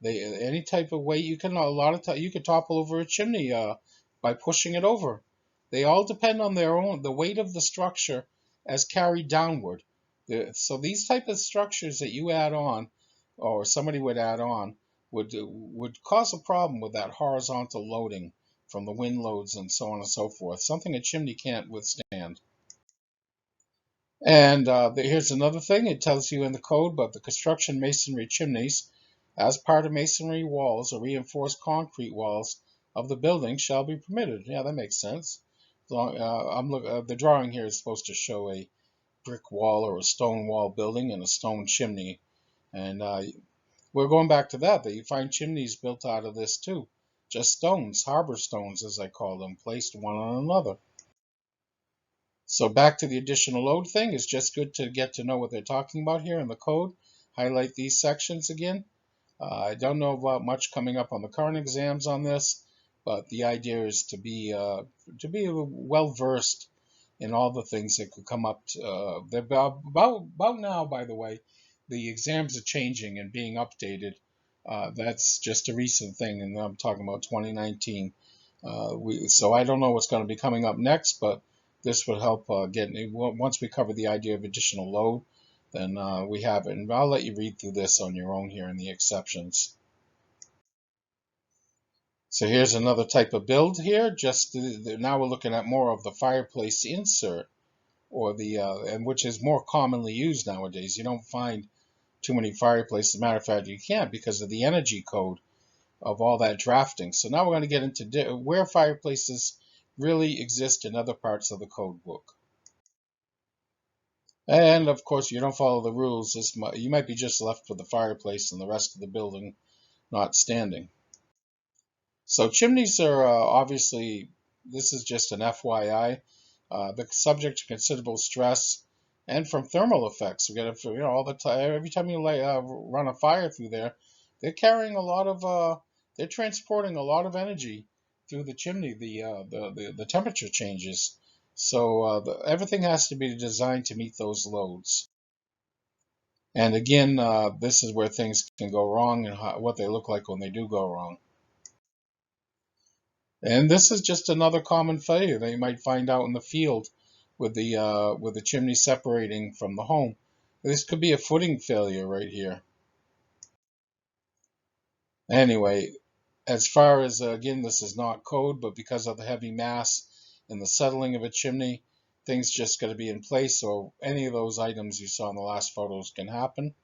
Any type of weight a lot of you could topple over a chimney by pushing it over. They all depend on the weight of the structure as carried downward. So these type of structures that you add on, or somebody would add on, would cause a problem with that horizontal loading from the wind loads and so on and so forth. Something a chimney can't withstand. And here's another thing. It tells you in the code about the construction masonry chimneys. As part of masonry walls or reinforced concrete walls of the building shall be permitted. Yeah, that makes sense. The drawing here is supposed to show a brick wall or a stone wall building and a stone chimney. And we're going back to that you find chimneys built out of this too. just stones, harbor stones as I call them, placed one on another. So back to the additional load thing, it's just good to get to know what they're talking about here in the code. Highlight these sections again. I don't know about much coming up on the current exams on this, but the idea is to be well versed in all the things that could come up. About now, by the way, the exams are changing and being updated. That's just a recent thing, and I'm talking about 2019. So I don't know what's going to be coming up next, but this would help once we cover the idea of additional load, then we have it. And I'll let you read through this on your own here in the exceptions. So here's another type of build here. Now we're looking at more of the fireplace insert, or and which is more commonly used nowadays. You don't find too many fireplaces. As a matter of fact, you can't because of the energy code of all that drafting. So now we're going to get into where fireplaces really exist in other parts of the code book. And of course, you don't follow the rules, you might be just left with the fireplace and the rest of the building not standing. So chimneys are obviously, this is just an FYI, the subject to considerable stress and from thermal effects. We get it, all the time. Every time you run a fire through there, they're carrying a lot of, they're transporting a lot of energy through the chimney. The temperature changes, so everything has to be designed to meet those loads. And again, this is where things can go wrong and what they look like when they do go wrong. And this is just another common failure that you might find out in the field with the chimney separating from the home. This could be a footing failure right here. Anyway, as far as, again, this is not code, but because of the heavy mass and the settling of a chimney, things just got to be in place, so any of those items you saw in the last photos can happen.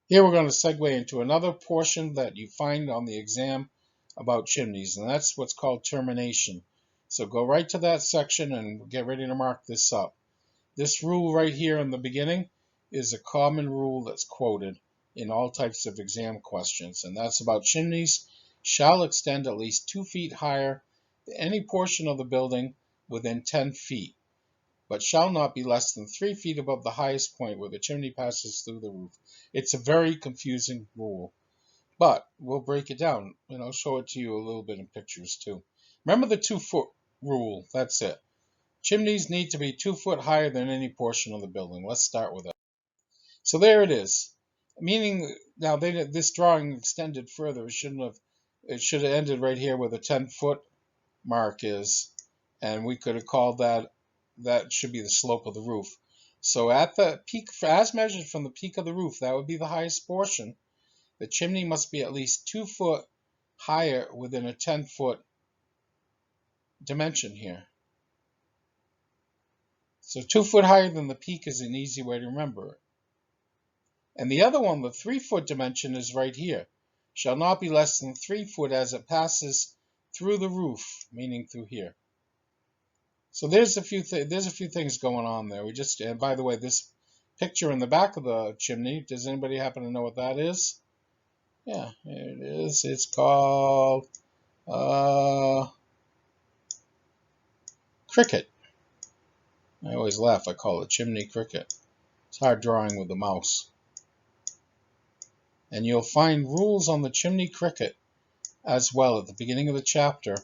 Here we're going to segue into another portion that you find on the exam about chimneys, and that's what's called termination. So go right to that section and get ready to mark this up. This rule right here in the beginning is a common rule that's quoted in all types of exam questions, and that's about chimneys shall extend at least 2 feet higher than any portion of the building within 10 feet, but shall not be less than 3 feet above the highest point where the chimney passes through the roof. It's a very confusing rule, but we'll break it down and I'll show it to you a little bit in pictures too. Remember the 2-foot rule, that's it. Chimneys need to be 2 foot higher than any portion of the building. Let's start with that. So there it is. Meaning, now this drawing extended further. It should have ended right here where the 10-foot mark is, and we could have called that should be the slope of the roof. So at the peak, as measured from the peak of the roof, that would be the highest portion. The chimney must be at least 2 foot higher within a 10-foot dimension here. So 2 foot higher than the peak is an easy way to remember it. And the other one, the 3-foot dimension, is right here. Shall not be less than 3 foot as it passes through the roof, meaning through here. So there's a few things going on there. And by the way, this picture in the back of the chimney, does anybody happen to know what that is? Yeah, here it is. It's called cricket. I always laugh. I call it chimney cricket. It's hard drawing with the mouse. And you'll find rules on the chimney cricket as well at the beginning of the chapter.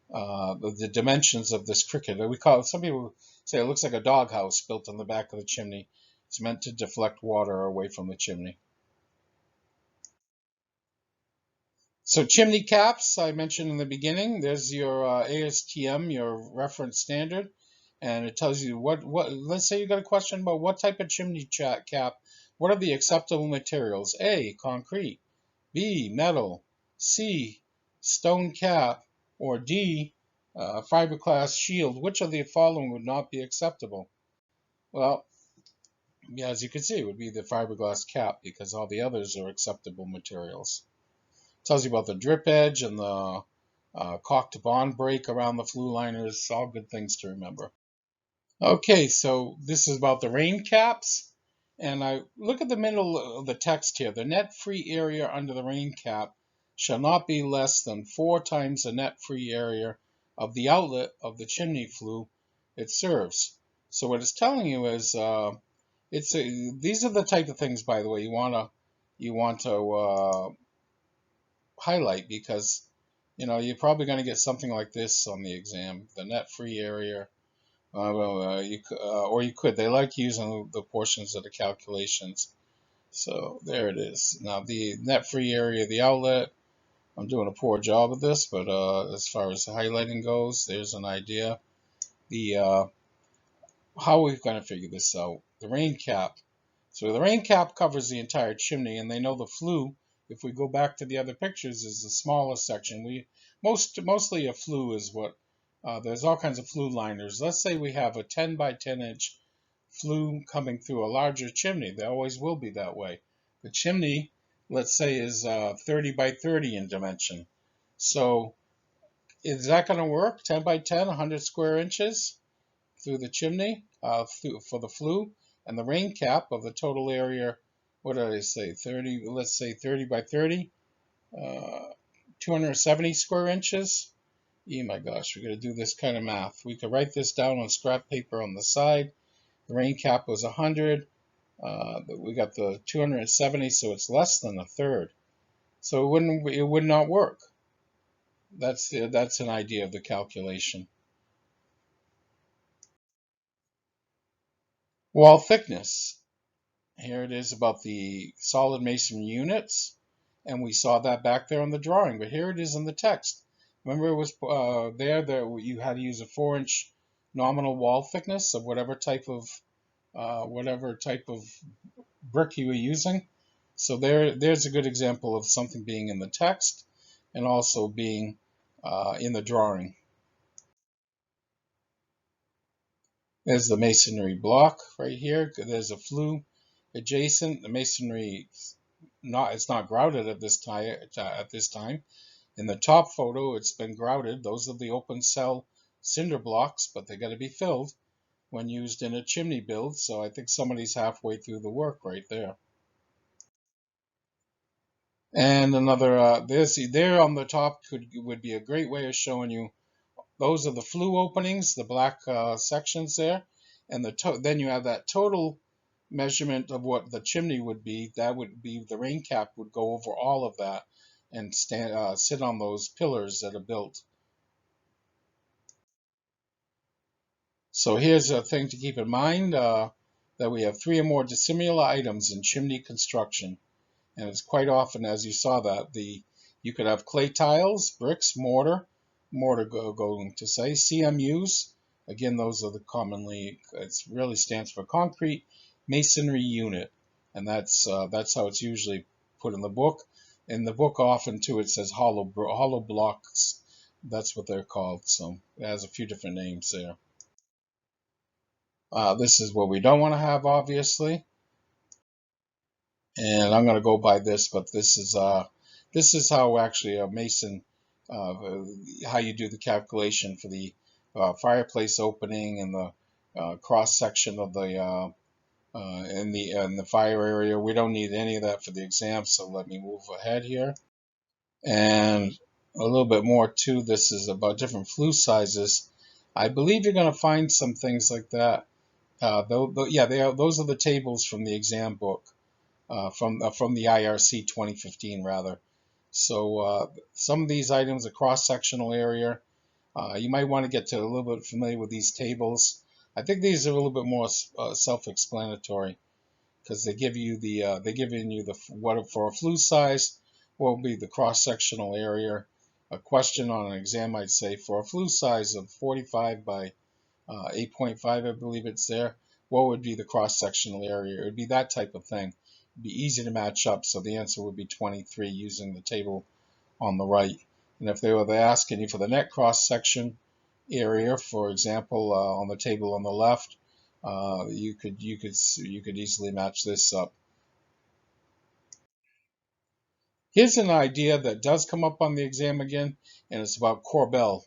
The dimensions of this cricket. Some people say it looks like a doghouse built on the back of the chimney. It's meant to deflect water away from the chimney. So chimney caps, I mentioned in the beginning. There's your ASTM, your reference standard, and it tells you what. Let's say you got a question about what type of chimney cap. What are the acceptable materials? A, concrete. B, metal. C, stone cap. Or D, fiberglass shield. Which of the following would not be acceptable? Well, yeah, as you can see, it would be the fiberglass cap because all the others are acceptable materials. Tells you about the drip edge and the caulked bond break around the flue liners. All good things to remember. Okay, so this is about the rain caps. And I look at the middle of the text here. The net free area under the rain cap shall not be less than 4 times the net free area of the outlet of the chimney flue it serves. So what it's telling you is these are the type of things, by the way, you want to highlight, because you're probably going to get something like this on the exam: the net free area. Or you could. They like using the portions of the calculations. So there it is. Now the net free area of the outlet. I'm doing a poor job of this, but as far as highlighting goes, there's an idea. The how we're going to figure this out. The rain cap. So the rain cap covers the entire chimney, and they know the flue, if we go back to the other pictures, is the smallest section. Mostly a flue is what, there's all kinds of flue liners. Let's say we have a 10 by 10 inch flue coming through a larger chimney. They always will be that way. The chimney, let's say, is 30 by 30 in dimension. So is that going to work? 10 by 10, 100 square inches through the chimney for the flue, and the rain cap of the total area. What did I say? 30. Let's say 30 by 30, 270 square inches. Oh my gosh, we're going to do this kind of math. We could write this down on scrap paper on the side. The rain cap was 100. We got the 270, so it's less than a third. So it would not work. That's an idea of the calculation. Wall thickness. Here it is about the solid masonry units, and we saw that back there on the drawing, but here it is in the text. Remember, it was that you had to use a 4-inch nominal wall thickness of whatever type of brick you were using. So there's a good example of something being in the text and also being in the drawing. There's the masonry block right here. There's a flue adjacent. The masonry it's not grouted at this time. In the top photo, it's been grouted. Those are the open cell cinder blocks, but they got to be filled when used in a chimney build. So I think somebody's halfway through the work right there. And another there on the top would be a great way of showing you. Those are the flue openings, the black sections there, and then you have that total measurement of what the chimney would be. That would be the rain cap would go over all of that and sit on those pillars that are built. So here's a thing to keep in mind, that we have 3 or more dissimilar items in chimney construction. And it's quite often, as you saw that, you could have clay tiles, bricks, mortar going to say, CMUs. Again, those are the commonly, it really stands for concrete masonry unit. And that's how it's usually put in the book. In the book, often too, it says hollow blocks. That's what they're called. So it has a few different names there. This is what we don't want to have, obviously. And I'm going to go by this, but this is how actually a mason, how you do the calculation for the fireplace opening and the cross section of the in the fire area. We don't need any of that for the exam, so let me move ahead here. And a little bit more too. This is about different flue sizes. I believe you're going to find some things like that. Those are the tables from the exam book. From the IRC 2015 rather. So some of these items, a cross-sectional area, you might want to get a little bit familiar with these tables. I think these are a little bit more self-explanatory, because they're giving you what for a flue size, what will be the cross-sectional area. A question on an exam might say, for a flue size of 45 by 8.5, I believe it's there, what would be the cross-sectional area? It would be that type of thing. Be easy to match up, so the answer would be 23 using the table on the right. And if they were asking you for the net cross section area, for example, on the table on the left, you could easily match this up. Here's an idea that does come up on the exam again, and it's about corbel.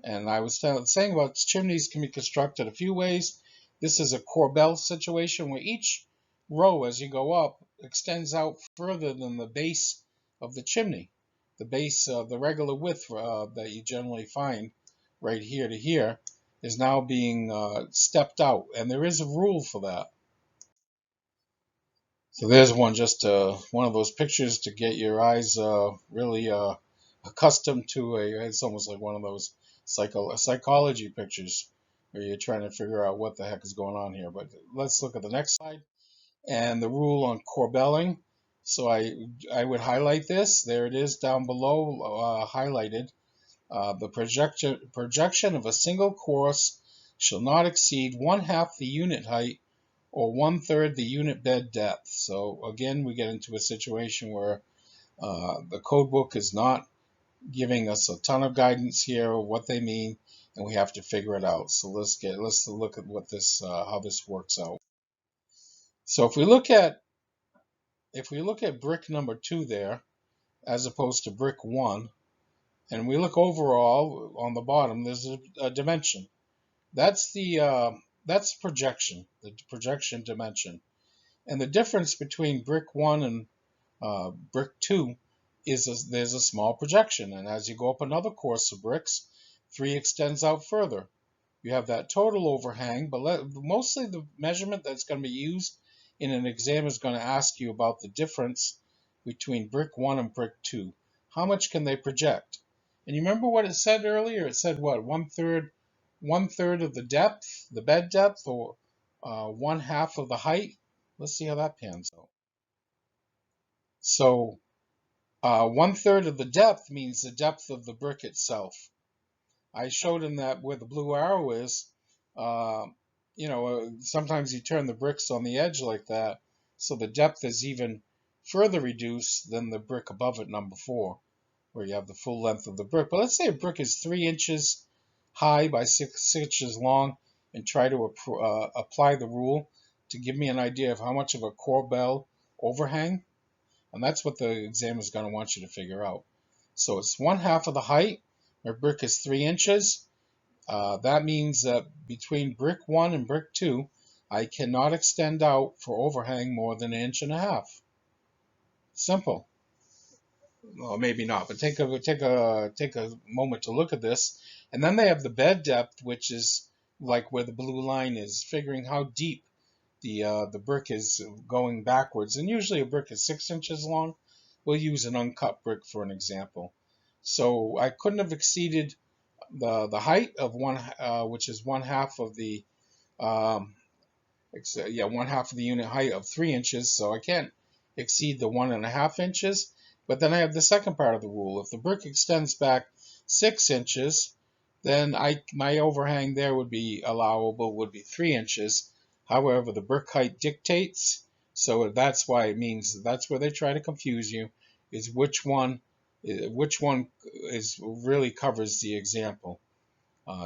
And I was saying about chimneys can be constructed a few ways. This is a corbel situation where each row, as you go up, extends out further than the base of the chimney. the base, the regular width that you generally find right here to here, is now being stepped out, and there is a rule for that. So there's one, just one of those pictures to get your eyes really accustomed to it's almost like one of those psychology pictures where you're trying to figure out what the heck is going on here. But let's look at the next slide and the rule on corbelling. So I would highlight this. There it is down below, highlighted. The projection of a single course shall not exceed 1/2 the unit height or 1/3 the unit bed depth. So again, we get into a situation where the code book is not giving us a ton of guidance here or what they mean, and we have to figure it out. So let's look at what this how this works out. So if we look at brick number 2 there, as opposed to brick 1, and we look overall on the bottom, there's a dimension. That's the projection, the projection dimension. And the difference between brick 1 and brick 2 is there's a small projection. And as you go up another course of bricks, 3 extends out further. You have that total overhang, but mostly the measurement that's going to be used in an exam is going to ask you about the difference between brick 1 and brick 2. How much can they project? And you remember what it said earlier? It said what, 1/3 of the depth, the bed depth, or 1/2 of the height. Let's see how that pans out. So 1/3 of the depth means the depth of the brick itself. I showed him that where the blue arrow is, sometimes you turn the bricks on the edge like that, so the depth is even further reduced than the brick above it, number 4, where you have the full length of the brick. But let's say a brick is 3 inches high by 6 inches long, and try to apply the rule to give me an idea of how much of a corbel overhang. And that's what the examiner is going to want you to figure out. So it's 1/2 of the height. My brick is 3 inches. That means that between brick 1 and brick 2, I cannot extend out for overhang more than 1.5 inches. Simple. Well, maybe not, but take a moment to look at this. And then they have the bed depth, which is like where the blue line is, figuring how deep the brick is going backwards. And usually a brick is 6 inches long. We'll use an uncut brick for an example. So I couldn't have exceeded the height of which is 1/2 of the 1/2 of the unit height of 3 inches. So I can't exceed the 1.5 inches. But then I have the second part of the rule. If the brick extends back 6 inches, then my overhang there would be allowable, would be 3 inches. However, the brick height dictates, so that's why it means, that's where they try to confuse you, is which one is really covers the example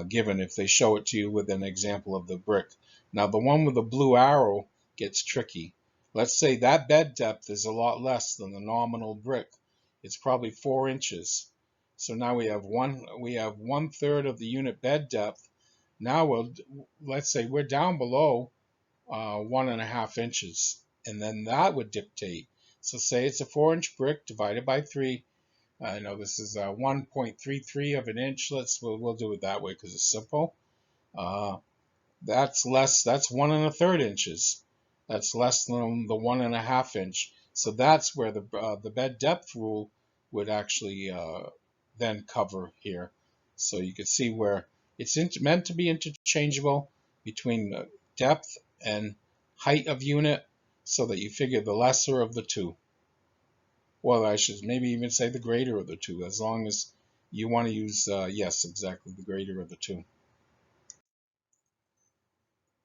given if they show it to you with an example of the brick. Now the one with the blue arrow gets tricky. Let's say that bed depth is a lot less than the nominal brick. It's probably 4 inches. So now we have 1/3 of the unit bed depth. Now let's say we're down below 1.5 inches, and then that would dictate. So say it's a 4-inch brick divided by 3. I know this is 1.33 of an inch. We'll do it that way because it's simple. That's 1 1/3 inches. That's less than the 1.5 inch. So that's where the bed depth rule would actually then cover here. So you can see where it's meant to be interchangeable between depth and height of unit, so that you figure the lesser of the two. Well, I should maybe even say the greater of the two, as long as you want to use, yes, exactly, the greater of the two. A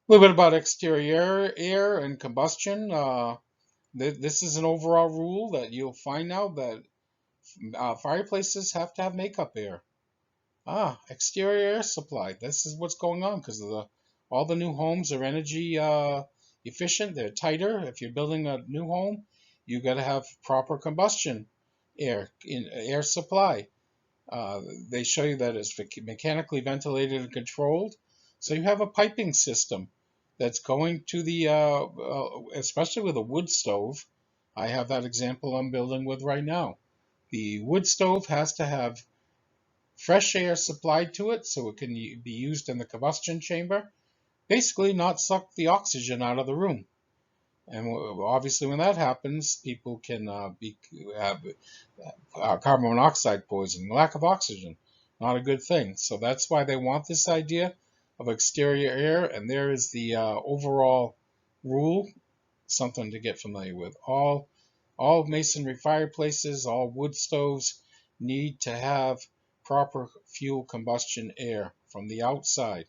little bit about exterior air and combustion. This is an overall rule that you'll find now that fireplaces have to have makeup air. Exterior air supply. This is what's going on because all the new homes are energy efficient. They're tighter. If you're building a new home, you got to have proper combustion air supply. They show you that it's mechanically ventilated and controlled. So you have a piping system that's going to the, especially with a wood stove. I have that example I'm building with right now. The wood stove has to have fresh air supplied to it so it can be used in the combustion chamber. Basically, not suck the oxygen out of the room. And obviously, when that happens, people can have carbon monoxide poisoning, lack of oxygen, not a good thing. So that's why they want this idea of exterior air. And there is the overall rule, something to get familiar with. All masonry fireplaces, all wood stoves need to have proper fuel combustion air from the outside.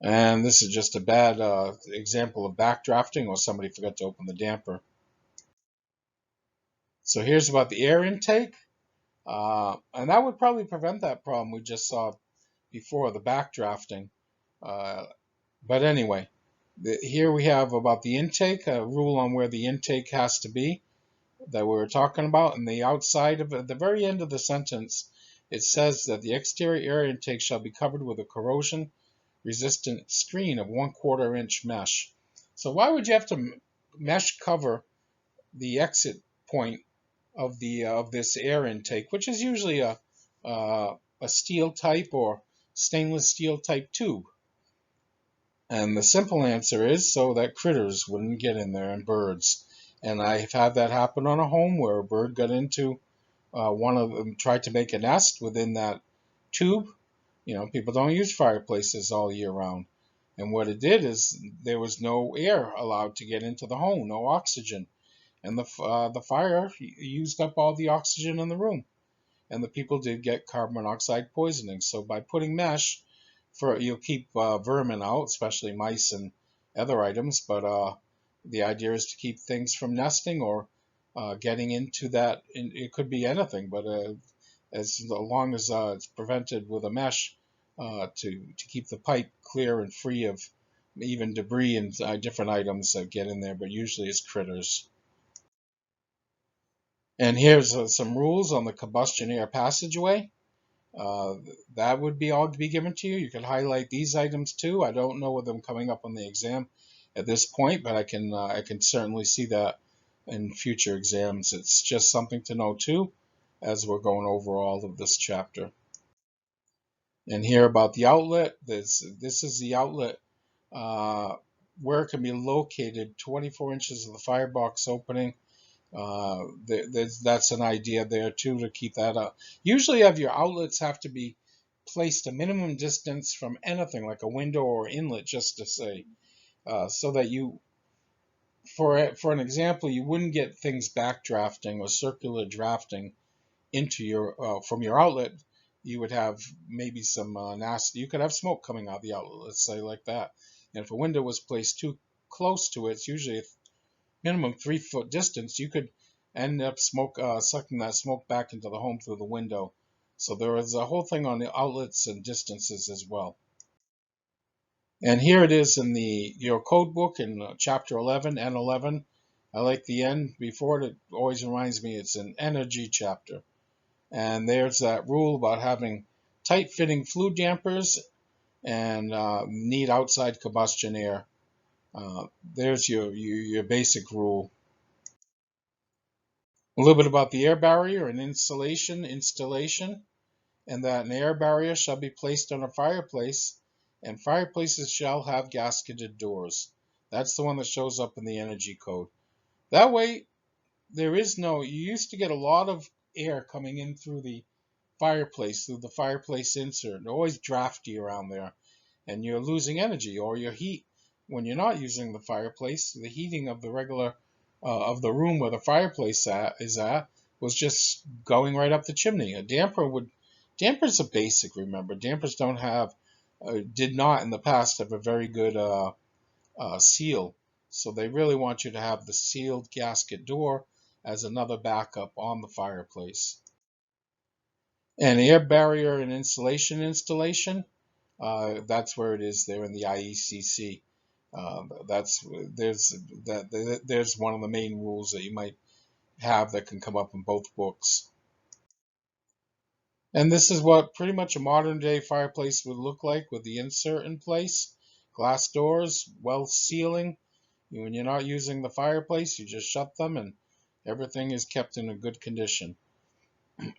And this is just a bad example of backdrafting, or somebody forgot to open the damper. So here's about the air intake. And that would probably prevent that problem we just saw before, the backdrafting. But anyway, here we have about the intake, a rule on where the intake has to be that we were talking about. And the outside of at the very end of the sentence, it says that the exterior air intake shall be covered with a corrosion resistant screen of 1/4 inch mesh. So why would you have to mesh cover the exit point of this air intake, which is usually a steel type or stainless steel type tube? And the simple answer is so that critters wouldn't get in there, and birds. And I've had that happen on a home where a bird got into one of them, tried to make a nest within that tube. You know, people don't use fireplaces all year round. And what it did is there was no air allowed to get into the home, no oxygen. And the fire used up all the oxygen in the room. And the people did get carbon monoxide poisoning. So by putting mesh, you'll keep vermin out, especially mice and other items. But the idea is to keep things from nesting or getting into that. It could be anything, but as long as it's prevented with a mesh to keep the pipe clear and free of even debris and different items that get in there, but usually it's critters. And here's some rules on the combustion air passageway. Uh, that would be all to be given to you. You can highlight these items too. I don't know with them coming up on the exam at this point, but I can certainly see that in future exams. It's just something to know too, as we're going over all of this chapter. And here about the outlet. This is the outlet where it can be located. 24 inches of the firebox opening. That's an idea there too to keep that up. Usually, your outlets have to be placed a minimum distance from anything like a window or inlet, just to say, so that you, for an example, you wouldn't get things backdrafting or circular drafting into your from your outlet. You would have maybe some nasty. You could have smoke coming out the outlet, let's say like that. And if a window was placed too close to it, it's usually minimum 3 foot distance, you could end up sucking that smoke back into the home through the window. So there is a whole thing on the outlets and distances as well. And here it is in your code book in chapter 11 and 11. I like the end before it. It always reminds me it's an energy chapter. And there's that rule about having tight-fitting flue dampers and need outside combustion air. There's your basic rule. A little bit about the air barrier and installation, and that an air barrier shall be placed on a fireplace, and fireplaces shall have gasketed doors. That's the one that shows up in the energy code. That way, you used to get a lot of air coming in through the fireplace insert. Always drafty around there, and you're losing energy or your heat when you're not using the fireplace. The heating of the regular of the room where the fireplace is at was just going right up the chimney. Dampers are basic. Remember, dampers did not in the past have a very good seal, so they really want you to have the sealed gasket door as another backup on the fireplace. And air barrier and insulation installation, that's where it is there in the IECC. There's one of the main rules that you might have that can come up in both books. And this is what pretty much a modern day fireplace would look like with the insert in place. Glass doors, well sealing. When you're not using the fireplace, you just shut them and Everything is kept in a good condition.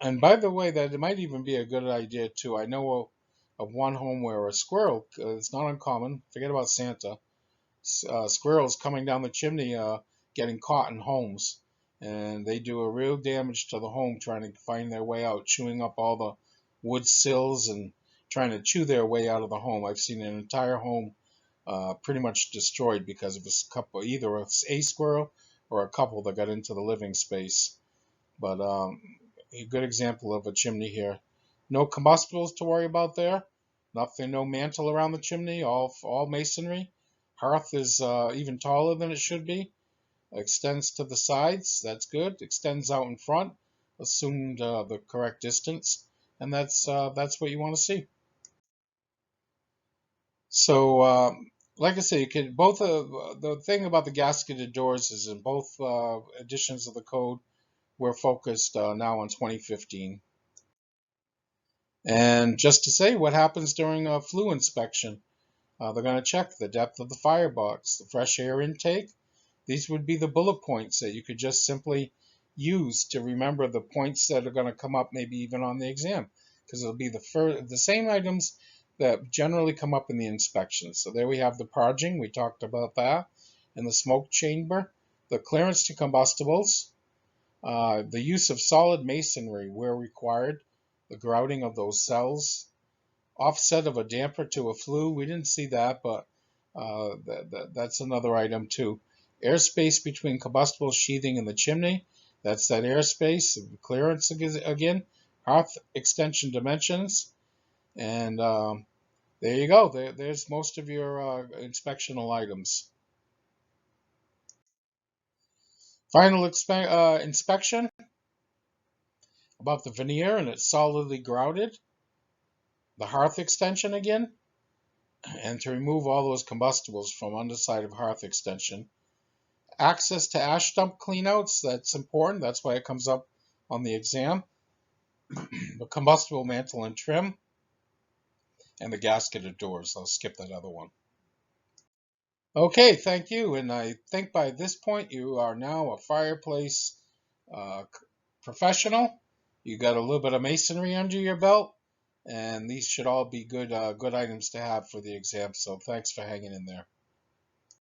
And by the way, that it might even be a good idea too. I know of one home where a squirrel, it's not uncommon, forget about Santa, squirrels coming down the chimney getting caught in homes. And they do a real damage to the home trying to find their way out, chewing up all the wood sills and trying to chew their way out of the home. I've seen an entire home pretty much destroyed because of a couple, either a squirrel or a couple that got into the living space. But a good example of a chimney here. No combustibles to worry about there. Nothing, no mantle around the chimney. All masonry. Hearth is even taller than it should be. Extends to the sides. That's good. Extends out in front. Assumed the correct distance, and that's what you want to see. So, like I say, you can both. The thing about the gasketed doors is in both editions of the code, we're focused now on 2015. And just to say what happens during a flue inspection, they're going to check the depth of the firebox, the fresh air intake. These would be the bullet points that you could just simply use to remember the points that are going to come up maybe even on the exam, because it'll be the same items that generally come up in the inspection. So there we have the PARGING, we talked about that, and the smoke chamber, the clearance to combustibles, the use of solid masonry where required, the grouting of those cells, offset of a damper to a flue. We didn't see that, but that's another item too. Airspace between combustible sheathing and the chimney. That's that airspace. Clearance again. Hearth extension dimensions. And there you go. There's most of your inspectional items. Final inspection about the veneer, and it's solidly grouted. The hearth extension again, and to remove all those combustibles from underside of hearth extension. Access to ash dump cleanouts, that's important. That's why it comes up on the exam. The combustible mantle and trim, and the gasketed doors. I'll skip that other one. Okay, thank you. And I think by this point you are now a fireplace professional. You got a little bit of masonry under your belt, and these should all be good items to have for the exam. So thanks for hanging in there.